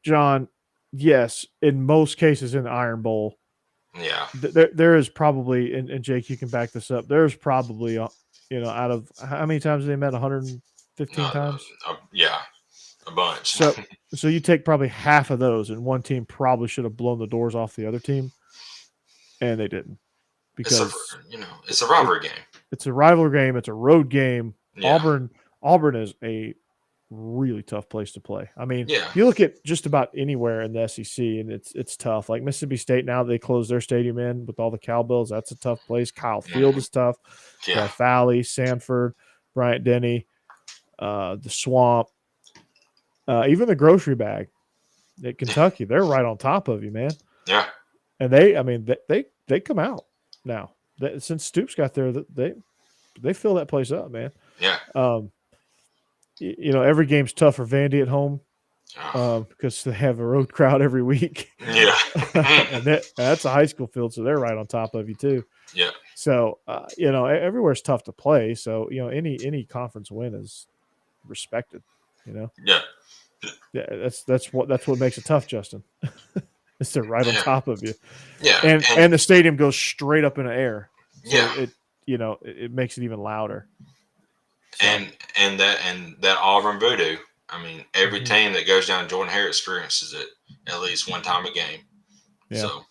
John, yes, in most cases in the Iron Bowl, Yeah. there is probably, and Jake, you can back this up. There's probably, out of how many times they met? 115 times. Yeah, a bunch. So, so you take probably half of those, and one team probably should have blown the doors off the other team, and they didn't it's a because it's a rivalry game. it's a rivalry game. It's a road game. Yeah. Auburn is a really tough place to play. I mean, Yeah. you look at just about anywhere in the SEC, and it's tough. Like Mississippi State now, they closed their stadium in with all the cowbells. That's a tough place. Kyle Field is tough. Yeah. Death Valley, Sanford, Bryant Denny, the Swamp, even the Grocery Bag at Kentucky. They're right on top of you, man. Yeah. And they come out now. Since Stoops got there, they fill that place up, man. Yeah. Every game's tough for Vandy at home Oh. because they have a road crowd every week. Yeah. And that's a high school field, so they're right on top of you too. Yeah. So everywhere's tough to play. So any conference win is respected. Yeah. Yeah, that's what makes it tough, Justin. It's they're right on top of you. Yeah. And the stadium goes straight up in the air. So Yeah. it makes it even louder. So, and that Auburn voodoo. I mean, every Mhm. team that goes down Jordan Hare experiences it at least one time a game. Yeah. So,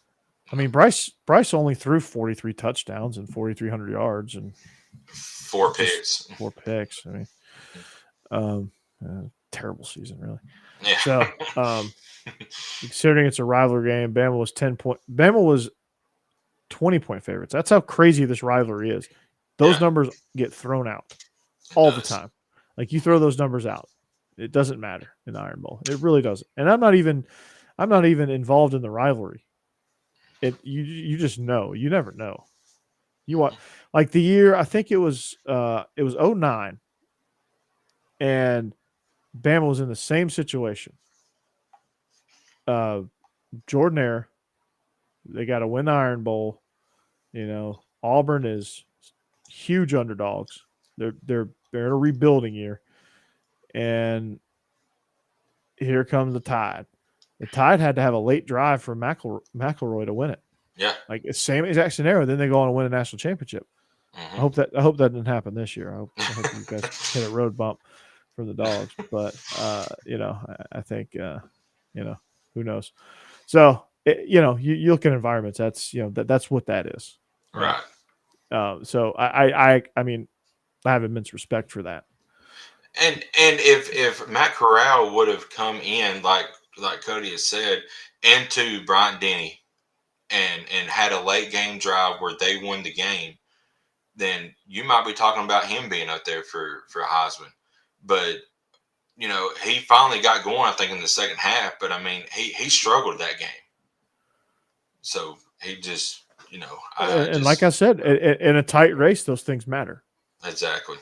I mean, Bryce only threw 43 touchdowns and 4,300 yards and 4 picks. 4 picks. I mean, terrible season, really. Yeah. So, considering it's a rivalry game, Bama was 20-point favorites. That's how crazy this rivalry is. Those numbers get thrown out all the time. Like you throw those numbers out, it doesn't matter in the Iron Bowl. It really doesn't. And I'm not even involved in the rivalry. You just know. You never know. You want like the year, I think it was 09, and Bama was in the same situation. Jordan-Hare, they got to win the Iron Bowl. Auburn is huge underdogs. They're in a rebuilding year, and here comes the Tide. The Tide had to have a late drive for McElroy to win it. Yeah. Like the same exact scenario. Then they go on and win a national championship. Mm-hmm. I hope that didn't happen this year. I hope you guys hit a road bump from the Dogs. But I think who knows. So you look at environments. That's that's what that is. Right. So I mean, I have immense respect for that. And if Matt Corral would have come in like Cody has said into Bryant Denny and had a late game drive where they won the game, then you might be talking about him being up there for Heisman. But he finally got going, I think, in the second half. But I mean, he struggled that game. So he just, like I said, in a tight race, those things matter. Exactly.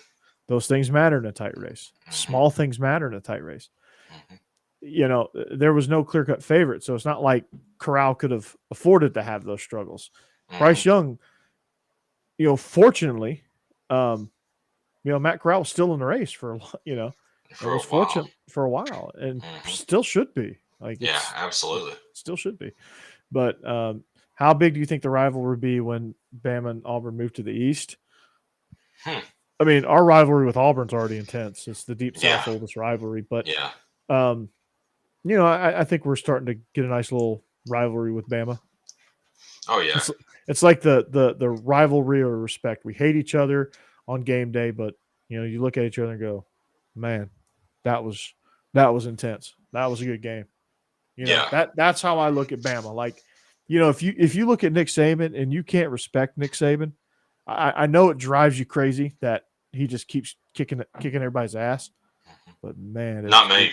Those things matter in a tight race. Mm-hmm. Small things matter in a tight race. Mm-hmm. There was no clear-cut favorite, so it's not like Corral could have afforded to have those struggles. Mm-hmm. Bryce Young, fortunately, Matt Corral was still in the race for, was fortunate for a while and still should be. Like Yeah, it absolutely. still should be. But how big do you think the rivalry would be when Bama and Auburn move to the East? Hmm. I mean, our rivalry with Auburn's already intense. It's the Deep Yeah, South oldest rivalry, but yeah. um, I think we're starting to get a nice little rivalry with Bama. Oh yeah, It's it's like the rivalry or respect. We hate each other on game day, but you look at each other and go, man, that was intense. That was a good game. yeah. That's how I look at Bama. Like, if you look at Nick Saban and you can't respect Nick Saban, I know it drives you crazy that he just keeps kicking everybody's ass. But man, Not me.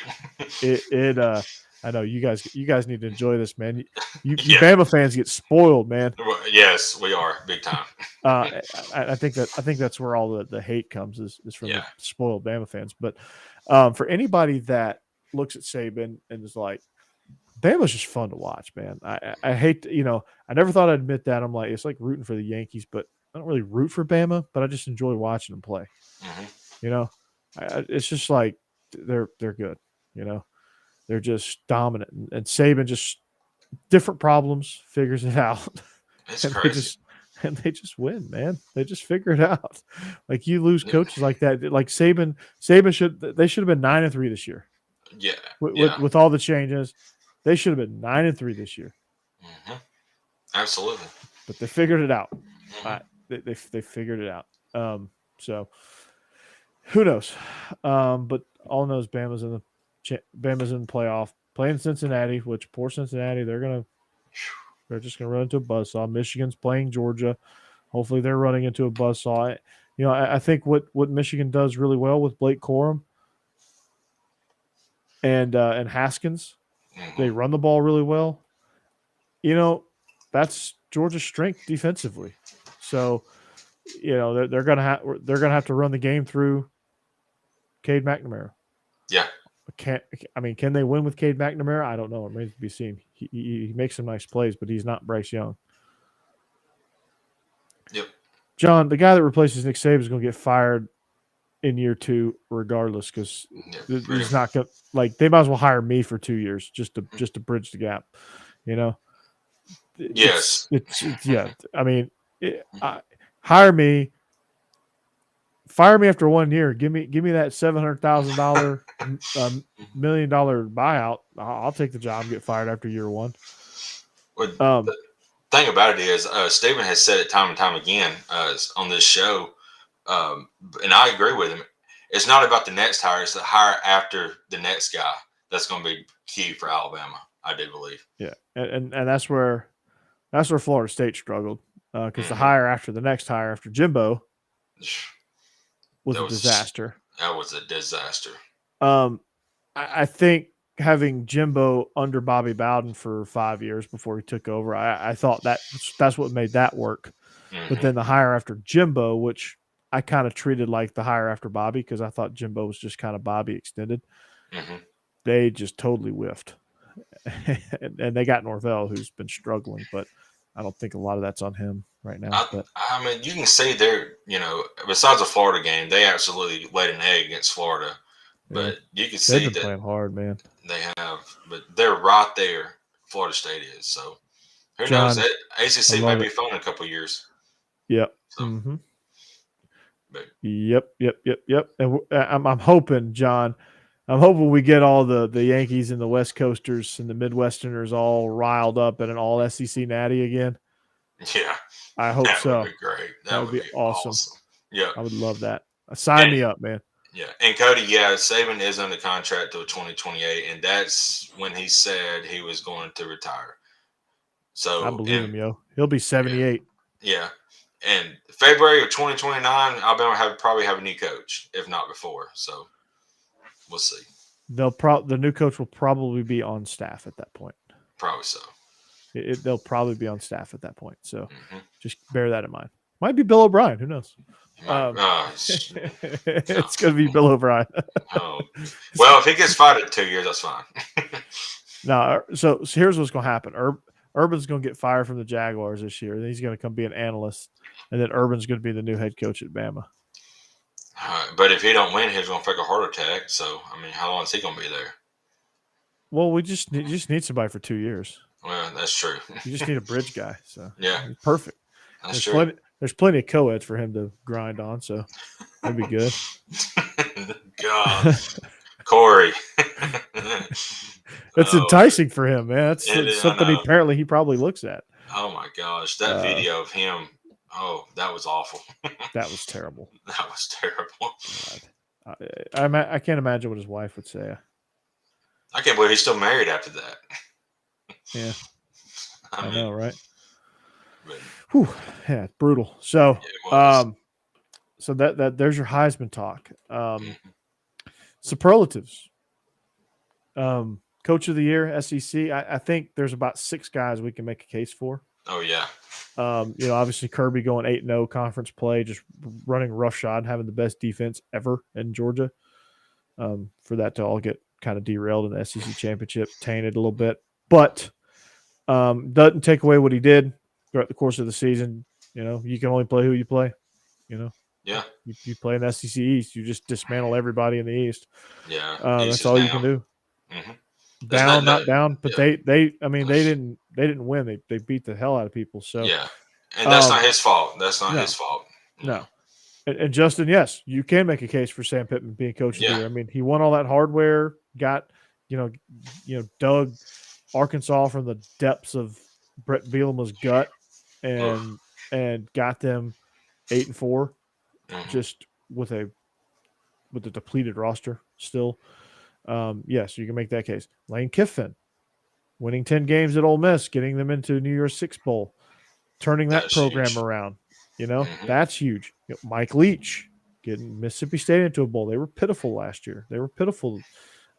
it I know you guys need to enjoy this, man. You Yeah. Bama fans get spoiled, man. Well, yes, we are big time. I think that's where all the hate comes is from Yeah. the spoiled Bama fans. But for anybody that looks at Saban and is like, Bama's just fun to watch, man. I hate I never thought I'd admit that. I'm like, it's like rooting for the Yankees, but I don't really root for Bama, but I just enjoy watching them play. Hmm. You know, it's just like they're good. You know, they're just dominant, and Saban just different problems figures it out, It's and crazy. they just win, man. They just figure it out. Like you lose coaches like that, like Saban should have been 9-3 this year Yeah, with, yeah. with all the changes. They should have been 9-3 this year, Hmm. Absolutely. but they figured it out. Hmm. They figured it out. So who knows? But all knows Bama's in the playoff playing Cincinnati, which poor Cincinnati, they're just gonna run into a buzzsaw. Michigan's playing Georgia. Hopefully they're running into a buzzsaw. I think what Michigan does really well with Blake Corum and Haskins, Hmm. they run the ball really well. That's Georgia's strength defensively. So they're gonna have to run the game through Cade McNamara. Yeah. Can they win with Cade McNamara? I don't know. It remains to be seen. He makes some nice plays, but he's not Bryce Young. Yep. John, the guy that replaces Nick Saban is going to get fired in year 2, regardless, because Yep. he's not going. Like they might as well hire me for 2 years just to bridge the gap. You know, Yes. it's yeah. I mean, hire me. Fire me after 1 year. Give me that $700,000 $1 million buyout. I'll take the job and get fired after year 1. Well, Um, the thing about it is, Stephen has said it time and time again on this show, and I agree with him. It's not about the next hire; it's the hire after the next guy that's going to be key for Alabama. I do believe. yeah, and that's where Florida State struggled because the Hmm. hire after the next hire after Jimbo was That a was disaster. a disaster. Um, I think having Jimbo under Bobby Bowden for 5 years before he took over, I thought that's what made that work. But Hmm. then the hire after Jimbo, which I kind of treated like the hire after Bobby because I thought Jimbo was just kind of Bobby extended. Hmm. They just totally whiffed, and they got Norvell, who's been struggling, but I don't think a lot of that's on him right now. But I mean, you can see they're, besides the Florida game, they absolutely laid an egg against Florida. yeah, But you can they've see been that playing hard, man. they have, but they're right there. Florida State is. So who knows? John, That I ACC love may be it. fun in a couple of years. Yep. So, Mm-hmm. but Yep. And I'm hoping, John. I'm hoping we get all the Yankees and the West Coasters and the Midwesterners all riled up at an all SEC natty again. yeah, I hope that would so. be great. That That would would be be awesome. awesome. Yeah, I would love that. Sign and me up, man. yeah, and Cody, yeah, Saban is under contract till 2028, and that's when he said he was going to retire. I So, believe and him, yo. He'll be yeah, 78. yeah. And February of 2029, Alabama probably have a new coach, if not before. So we'll see. The new coach will probably be on staff at that point. Probably so. They'll probably be on staff at that point. So Hmm. just bear that in mind. Might be Bill O'Brien. Who knows? No. It's going to be Bill O'Brien. Oh. Well, if he gets fired in 2 years, that's fine. No, so here's what's going to happen. Urban's going to get fired from the Jaguars this year. Then he's going to come be an analyst, and then Urban's going to be the new head coach at Bama. But if he don't win, he's going to fake a heart attack. So, I mean, how long is he going to be there? Well, we just need somebody for 2 years. Well, that's true. You just need a bridge guy. So Yeah, he's perfect. that's true. There's plenty of co-eds for him to grind on. So that'd be good. God, Corey. It's Oh, enticing for him, man. That's it is, I something know. he probably looks at. Oh my gosh, that Uh, video of him. Oh, that was awful. that was terrible. That was terrible. God. I can't imagine what his wife would say. I can't believe he's still married after that. Yeah, I I mean, know, right? but Whew, yeah, brutal. So, it was. so that there's your Heisman talk. Mhm. Superlatives. Coach of the year, SEC. I think there's about 6 guys we can make a case for. Oh yeah, Obviously Kirby going 8-0 conference play, just running roughshod, having the best defense ever in Georgia. For that to all get kind of derailed in the SEC championship, tainted a little bit, but doesn't take away what he did throughout the course of the season. You can only play who you play. You know, yeah, you play in the SEC East, you just dismantle everybody in the East. yeah. East That's is all you down. can do. Hmm. There's Down, no, not down, but yeah, they didn't win. They beat the hell out of people. So, yeah, and that's not um, his fault. That's not his no, fault. no. And Justin, yes, you can make a case for Sam Pittman being coach of the Yeah, year. I mean, he won all that hardware, got dug Arkansas from the depths of Brett Bielema's gut, ugh. and got them 8-4, Hmm. just with a depleted roster still. Yes, you can make that case. Lane Kiffin winning 10 games at Ole Miss, getting them into New Year's Six Bowl, turning that That's program huge. around. Hmm. That's huge. Mike Leach getting Mississippi State into a bowl. They were pitiful last year. They were pitiful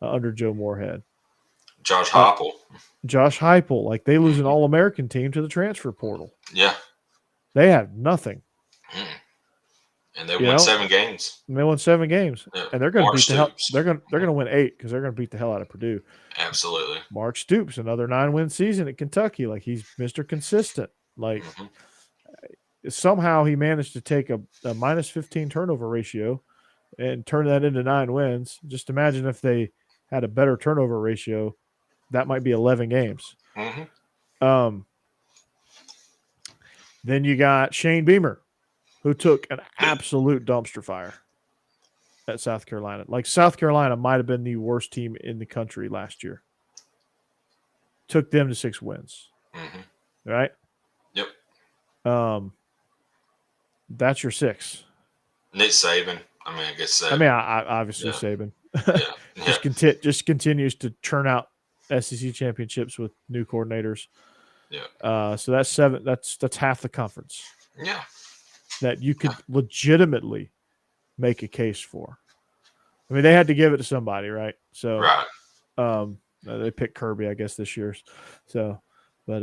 under Joe Moorhead. Josh Uh, Heupel. Josh Heupel, like they lose an Hmm. All-American team to the transfer portal. Yeah. They have nothing. Mm. And they You won know, 7 games. and they won 7 games, Yeah. and they're going to Mark beat the hell. Stoops. They're going to win 8 because they're going to beat the hell out of Purdue. Absolutely. Mark Stoops, another 9-win season at Kentucky. Like he's Mr. Consistent. Like Hmm. somehow he managed to take a minus 15 turnover ratio and turn that into 9 wins. Just imagine if they had a better turnover ratio, that might be 11 games. Hmm. Um, then you got Shane Beamer, who took an absolute dumpster fire at South Carolina. Like South Carolina might have been the worst team in the country last year. Took them to 6 wins. Hmm. Right? Yep. That's your 6. Nick Saban. I mean, I guess I Saban. mean, I obviously Yeah. Saban Yeah. Yeah. just continues to churn out SEC championships with new coordinators. Yeah. So that's 7. That's half the conference Yeah. that you could legitimately make a case for. I mean, they had to give it to somebody, right? So, Right. they picked Kirby, I guess, this year. So, but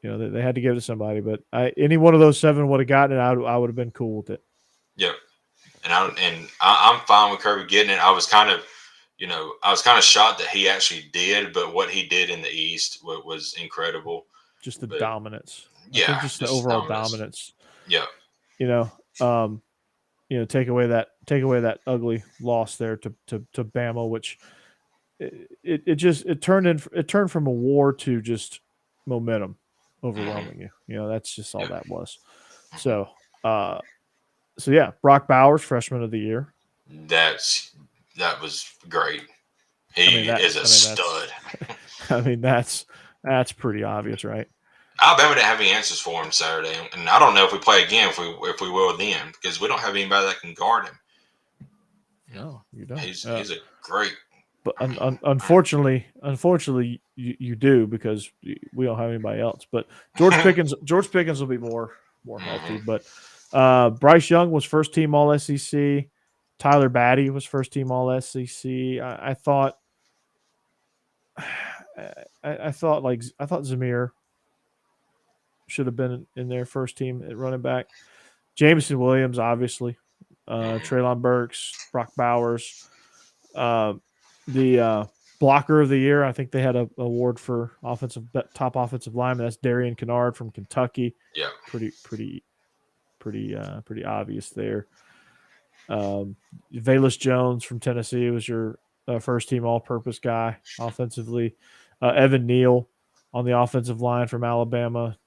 they had to give it to somebody. But any one of those 7 would have gotten it. I would have been cool with it. Yep. And I'm fine with Kirby getting it. I was kind of, shocked that he actually did, but what he did in the East was incredible. Just the But dominance. I yeah, think just the just overall dominance. dominance. Yeah. You know, um, take away that ugly loss there to Bama, which it turned from a war to just momentum Hmm. overwhelming you. That's just all Yeah. that was. Hmm. So yeah, Brock Bowers, freshman of the year. That was great. I mean He that is a I mean that's stud. I mean that's pretty obvious, right? Alabama didn't have any answers for him Saturday, and I don't know if we play again if we will then because we don't have anybody that can guard him. No, you don't. He's a great. But I mean, unfortunately, you do because we don't have anybody else. But George Pickens will be more healthy. mhm. But Bryce Young was first team All SEC. Tyler Batty was first team All SEC. I thought I thought Zamir should have been in their first team at running back. Jameson Williams, obviously. Mhm. Traylon Burks, Brock Bowers. The blocker of the year, I think they had an award for top offensive lineman. That's Darian Kennard from Kentucky. Yeah. Pretty obvious there. Valus Jones from Tennessee was your first team all purpose guy offensively. Evan Neal on the offensive line from Alabama.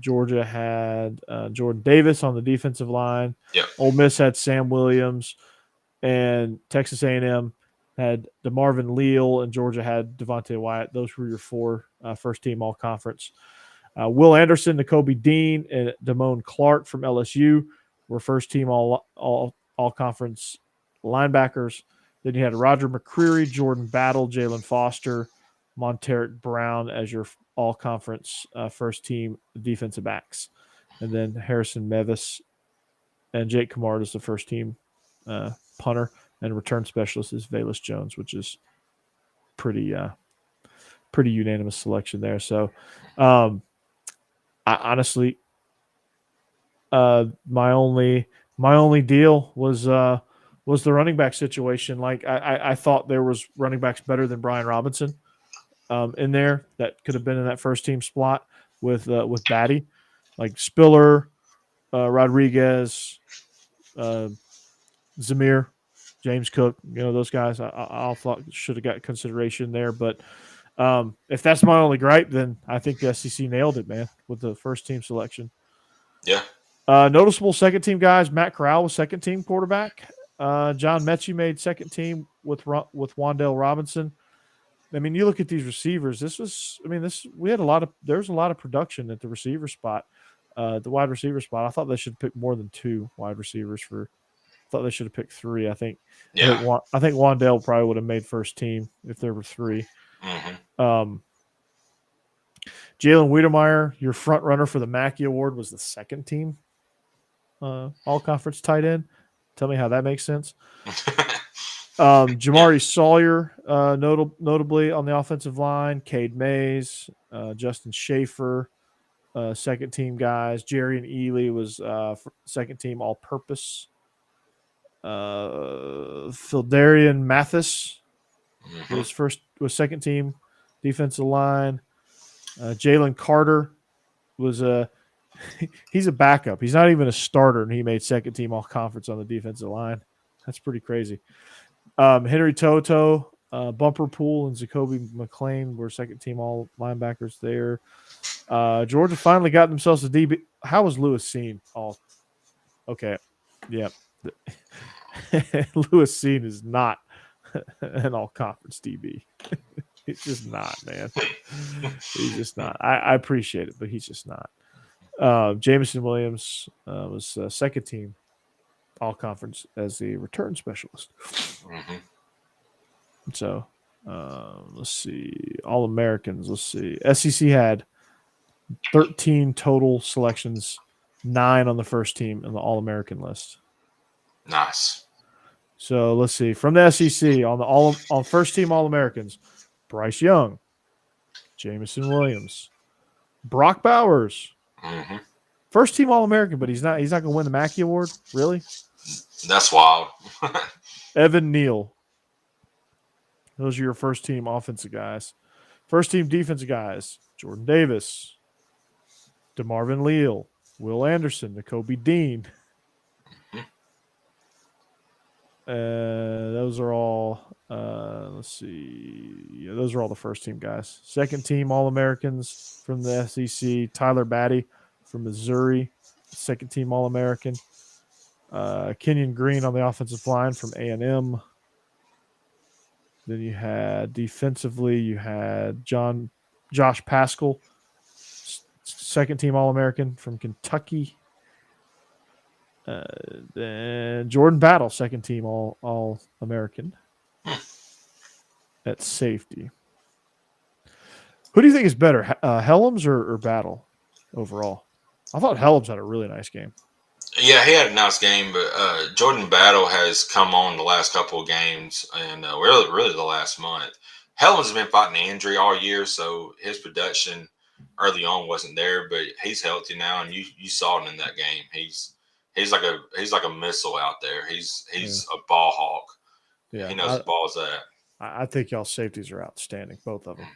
Georgia had Jordan Davis on the defensive line. Yep. Ole Miss had Sam Williams, and Texas A&M had DeMarvin Leal, and Georgia had Devontae Wyatt. Those were your four first team all conference. Will Anderson, Nakobe Dean, and Damone Clark from LSU were first team all conference linebackers. Then you had Roger McCreary, Jordan Battle, Jalen Foster, Monteric Brown as your all conference first team defensive backs. And then Harrison Mevis and Jake Kamard is the first team punter, and return specialist is Velus Jones, which is pretty unanimous selection there. So I honestly, my only deal was the running back situation. Like I thought there was running backs better than Brian Robinson in there that could have been in that first team spot with Batty, like Spiller, Rodriguez, Zamir, James Cook. You know, those guys I thought should have got consideration there. But if that's my only gripe, then I think the SEC nailed it, man, with the first team selection. Yeah. Noticeable second team guys: Matt Corral was second team quarterback. John Mechie made second team with Wandale Robinson. I mean, you look at these receivers. There was a lot of production at the receiver spot, the wide receiver spot. I thought they should pick more than two wide receivers I thought they should have picked three. I think Wandale probably would have made first team if there were three. Jalen Wiedemeyer, your front runner for the Mackey Award, was the second team all conference tight end. Tell me how that makes sense. Jamari Sawyer, notably on the offensive line. Cade Mays, Justin Schaefer, second team guys. Jerry and Ely was second team all purpose. Phildarian Mathis was second team defensive line. Jalen Carter was he's a backup. He's not even a starter, and he made second team all conference on the defensive line. That's pretty crazy. Henry Toto, Bumper Pool, and Zacoby McClain were second team all linebackers there. Georgia finally got themselves a DB. How was Lewis Seen? Oh, okay. Yeah. Lewis Seen is not an all conference DB. He's just not, man. He's just not. I appreciate it, but he's just not. Jameson Williams was second team all conference as the return specialist. So let's see. All Americans. Let's see. SEC had 13 total selections, 9 on the first team in the All American list. Nice. So let's see. From the SEC on first team All Americans, Bryce Young, Jameson Williams, Brock Bowers. First team All American, but he's not going to win the Mackey Award. Really? That's wild. Evan Neal. Those are your first team offensive guys. First team defensive guys: Jordan Davis, DeMarvin Leal, Will Anderson, Nakobe Dean. Those are all. Let's see. Yeah, those are all the first team guys. Second team All Americans from the SEC: Tyler Batty from Missouri, second team All American. Kenyon Green on the offensive line from A&M. Then you had defensively, you had Josh Paschal, second team All American from Kentucky. Then Jordan Battle, second team All American at safety. Who do you think is better, Helms or Battle overall? I thought Helms had a really nice game. Yeah, he had a nice game, but Jordan Battle has come on the last couple of games and really the last month. Helms has been fighting an injury all year, so his production early on wasn't there, but he's healthy now, and you saw it in that game. He's like a missile out there. He's a ball hawk. Yeah, he knows the ball's at. I think y'all safeties are outstanding, both of them.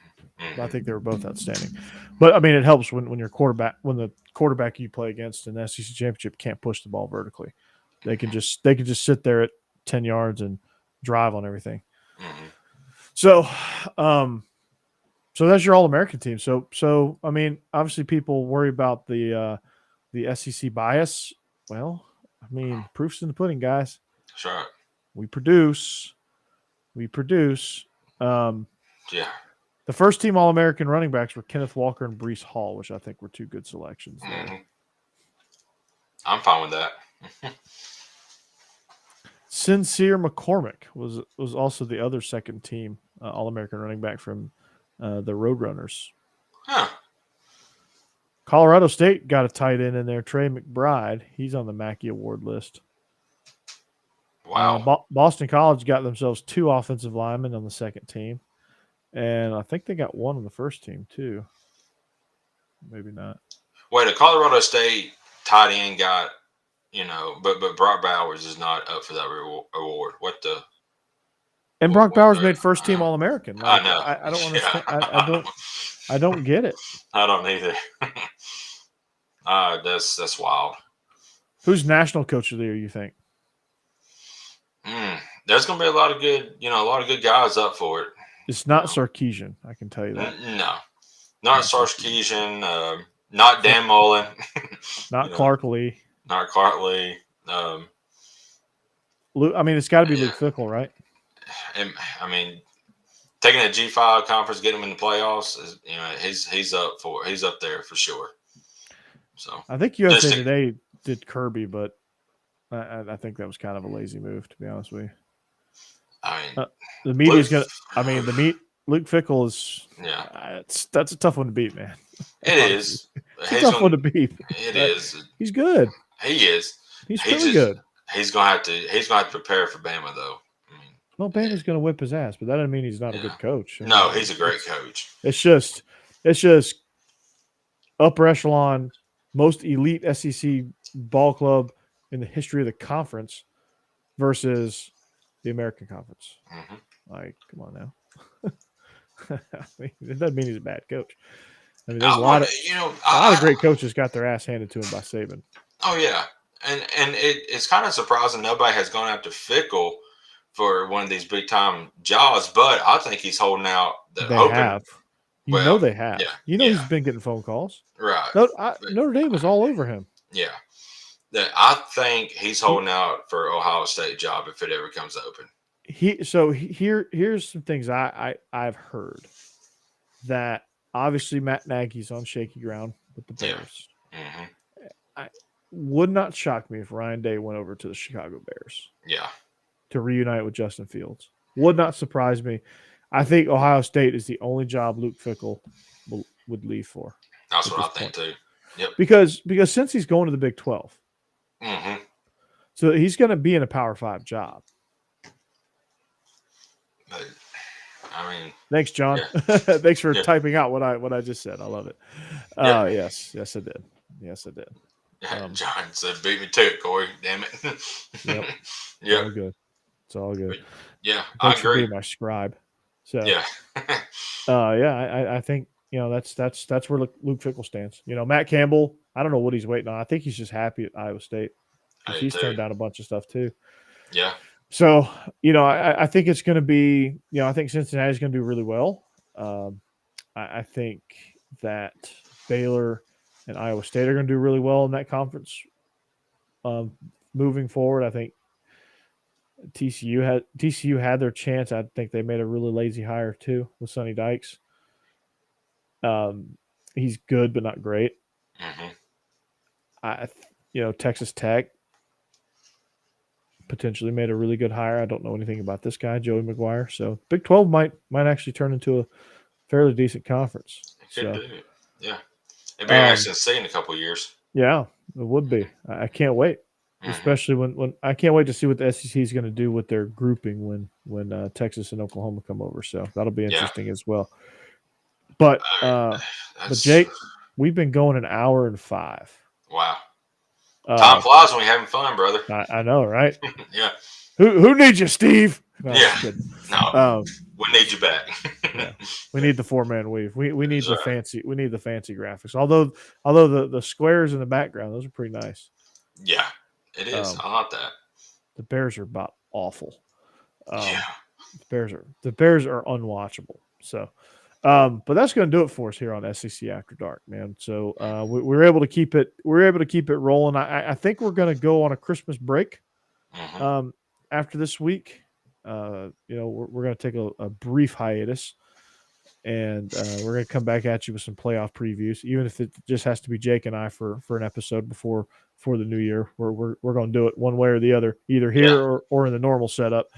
I think they were both outstanding. But I mean, it helps when the quarterback you play against in the SEC championship can't push the ball vertically. They can just sit there at 10 yards and drive on everything. Mm-hmm. So, so that's your All American team. So I mean, obviously people worry about the SEC bias. Well, I mean, proof's in the pudding, guys. That's right. We produce. We produce. Um, Yeah. the first team All American running backs were Kenneth Walker and Brees Hall, which I think were two good selections there. Mm-hmm. I'm fine with that. Sincere McCormick was also the other second team All American running back from the Roadrunners. Huh. Colorado State got a tight end in there, Trey McBride. He's on the Mackey Award list. Wow. Boston College got themselves 2 offensive linemen on the second team, and I think they got 1 on the first team too. Maybe not. Wait, a Colorado State tight end got, but Brock Bowers is not up for that award. What the? And Brock Bowers made first team All American. Like, I know. I don't understand. Yeah. I don't get it. I don't either. That's wild. Who's national coach of the year? You think? There's gonna be a lot of good guys up for it. It's not Sarkisian. I can tell you that. No, not Sarkisian. Not Dan Mullen. Not Clark Lee. Not Clark Lee. I mean, it's got to be Luke Fickell, right? And, I mean, taking a G5 conference, getting him in the playoffs, he's up there for sure. So I think USA Today did Kirby, but I think that was kind of a lazy move, to be honest with you. I mean, the media's gonna. I mean, Luke Fickell is. Yeah, that's a tough one to beat, man. It is. It's a tough one to beat. It is. He's good. He is. He's really good. He's gonna have to prepare for Bama though. Well, Bama's gonna whip his ass, but that doesn't mean he's not a good coach. No, he's a great coach. It's just upper echelon, most elite SEC ball club in the history of the conference versus the American Conference. Mm-hmm. Like, come on now. I mean, it doesn't mean he's a bad coach. I mean, there's a lot of great coaches got their ass handed to him by Saban. Oh yeah, and it's kind of surprising nobody has gone after Fickell for one of these big time jobs, but I think he's holding out. They have. They have. Yeah, he's been getting phone calls. Right. Notre Dame was all over him. Yeah. I think he's holding out for Ohio State job if it ever comes open. Here's some things I've heard that obviously Matt Nagy's on shaky ground with the Bears. Yeah. Mm-hmm. Would not shock me if Ryan Day went over to the Chicago Bears. Yeah. To reunite with Justin Fields. Would not surprise me. I think Ohio State is the only job Luke Fickell would leave for. That's what I think too. Yep. Because since he's going to the Big 12, mm-hmm. So he's going to be in a Power 5 job. But, I mean, thanks, John. Yeah. Thanks for typing out what I just said. I love it. Yes, I did. Yes, I did. John said, "Beat me to it, Corey. Damn it." Yep. Yeah. All good. It's all good. But, yeah, thanks I agree. For being my scribe. So yeah. I think that's where Luke Fickell stands. Matt Campbell. I don't know what he's waiting on. I think he's just happy at Iowa State. He's turned down a bunch of stuff too. Yeah. So, I think it's going to be, I think Cincinnati's going to do really well. I think that Baylor and Iowa State are going to do really well in that conference. Moving forward, I think TCU had their chance. I think they made a really lazy hire too with Sonny Dykes. He's good, but not great. Mm-hmm. Texas Tech potentially made a really good hire. I don't know anything about this guy, Joey McGuire. So Big 12 might actually turn into a fairly decent conference. It could do. Yeah. It'd be interesting to see in a couple of years. Yeah, it would be. I can't wait. Mm-hmm. Especially when I can't wait to see what the SEC is going to do with their grouping when Texas and Oklahoma come over. So that'll be interesting as well. But Jake, we've been going an hour and 5. Wow. Time flies when we're having fun, brother. I know, right? Yeah. Who needs you, Steve? No, yeah. No. We need you back. Yeah. We need the 4-man weave. We need the fancy. We need the fancy graphics. Although the squares in the background, those are pretty nice. Yeah, it is. I like that. The Bears are about awful. Yeah. The Bears are unwatchable. So, but that's going to do it for us here on SEC After Dark, man. So we're able to keep it. We're able to keep it rolling. I think we're going to go on a Christmas break Mm-hmm. after this week. We're going to take a brief hiatus, and we're going to come back at you with some playoff previews, even if it just has to be Jake and I for an episode before the new year. We're going to do it one way or the other, either Yeah. here or in the normal setup.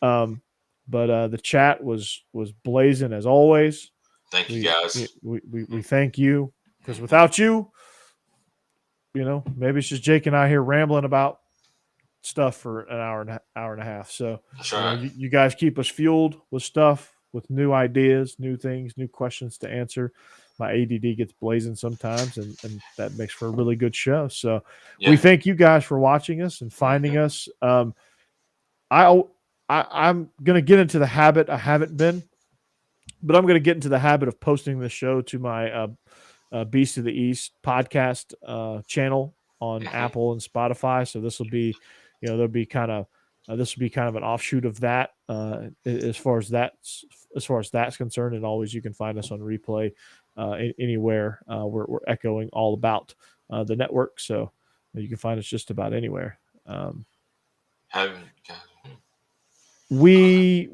But the chat was blazing as always. Thank you, We guys. we thank you, because without you, maybe it's just Jake and I here rambling about stuff for an hour and a half. So That's right. you guys keep us fueled with stuff, with new ideas, new things, new questions to answer. My ADD gets blazing sometimes, and that makes for a really good show. So we Yeah. thank you guys for watching us and finding us. I'm going to get into the habit. I haven't been, but I'm going to get into the habit of posting the show to my Beast of the East podcast channel on Mm-hmm. Apple and Spotify. So this will be, there'll be kind of this will be kind of an offshoot of that as far as that's concerned. And always you can find us on replay anywhere. We're echoing all about the network, so you can find us just about anywhere. We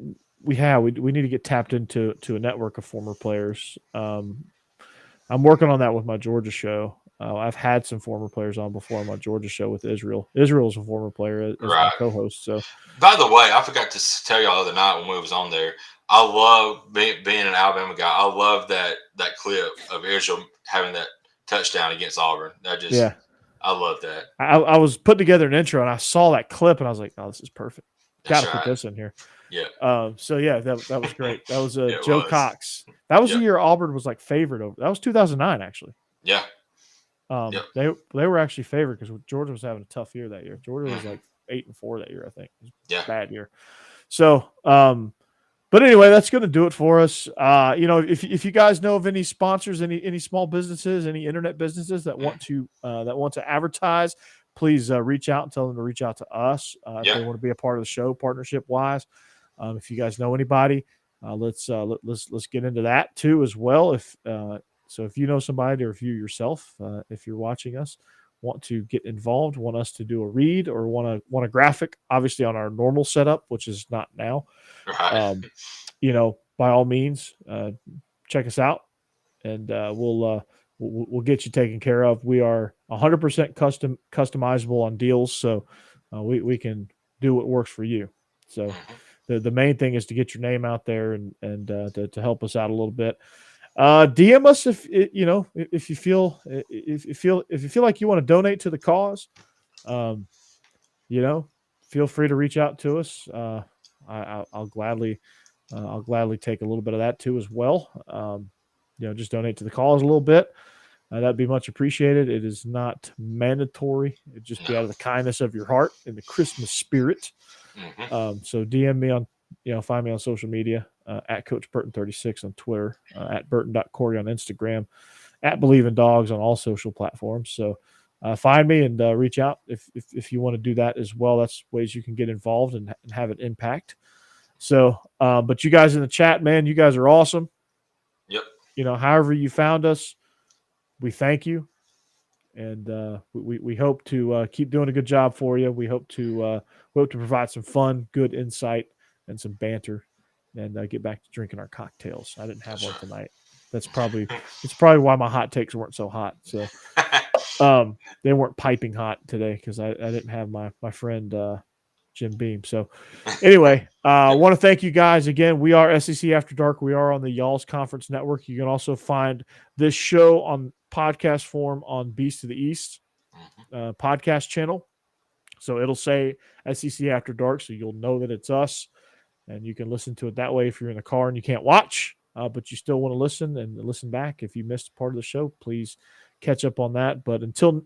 need to get tapped into a network of former players. I'm working on that with my Georgia show. I've had some former players on before on my Georgia show with Israel. Israel's a former player as my Right. co-host. So, by the way, I forgot to tell y'all the other night when we was on there. I love being an Alabama guy. I love that clip of Israel having that touchdown against Auburn. yeah, I love that. I was putting together an intro and I saw that clip and I was like, oh, this is perfect. Got That's to put right. this in here. Yeah. So yeah, that was great. That was Yeah, Joe was. Cox. That was Yeah. the year Auburn was like favored over. That was 2009 actually. Yeah. They were actually favored because Georgia was having a tough year that year. Georgia was like 8-4 that year, I think. It was Yeah. a bad year. So, but anyway, that's going to do it for us. If you guys know of any sponsors, any small businesses, any internet businesses that want to advertise, please reach out and tell them to reach out to us if they want to be a part of the show, partnership wise. If you guys know anybody, let's get into that too as well. If you know somebody, or if you yourself, if you're watching us, want to get involved, want us to do a read, or want a graphic, obviously on our normal setup, which is not now. Right. By all means, check us out, and we'll get you taken care of. We are 100% customizable on deals, so we can do what works for you. So the main thing is to get your name out there and to help us out a little bit. DM us if you feel like you want to donate to the cause. Feel free to reach out to us. I'll gladly take a little bit of that too as well. Just donate to the cause a little bit. That'd be much appreciated. It is not mandatory. It'd just be out of the kindness of your heart and the Christmas spirit. So DM me on, find me on social media at Coach Burton36 on Twitter, at Burton.Corey on Instagram, at Believe in Dogs on all social platforms. So find me and reach out if you want to do that as well. That's ways you can get involved and have an impact. So, but you guys in the chat, man, you guys are awesome. Yep. However you found us, we thank you. And we hope to keep doing a good job for you. We hope to provide some fun, good insight, and some banter, and get back to drinking our cocktails. I didn't have one tonight. It's probably why my hot takes weren't so hot. So they weren't piping hot today because I didn't have my friend Jim Beam. So anyway, I want to thank you guys again. We are SEC After Dark. We are on the Y'all's Conference Network. You can also find this show on podcast form on Beast of the East podcast channel. So it'll say SEC After Dark, so you'll know that it's us, and you can listen to it that way if you're in the car and you can't watch, but you still want to listen and listen back. If you missed part of the show, please catch up on that. But until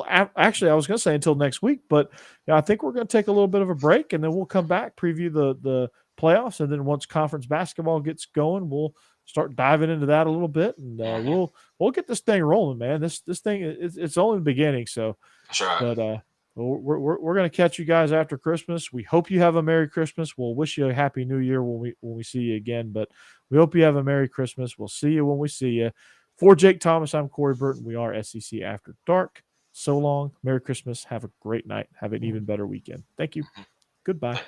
actually, I was going to say until next week, but I think we're going to take a little bit of a break, and then we'll come back, preview the playoffs, and then once conference basketball gets going, we'll start diving into that a little bit, and we'll get this thing rolling, man. This thing it's only the beginning, so that's right. But Well, we're going to catch you guys after Christmas. We hope you have a Merry Christmas. We'll wish you a Happy New Year when we see you again. But we hope you have a Merry Christmas. We'll see you when we see you. For Jake Thomas, I'm Corey Burton. We are SEC After Dark. So long. Merry Christmas. Have a great night. Have an even better weekend. Thank you. Goodbye.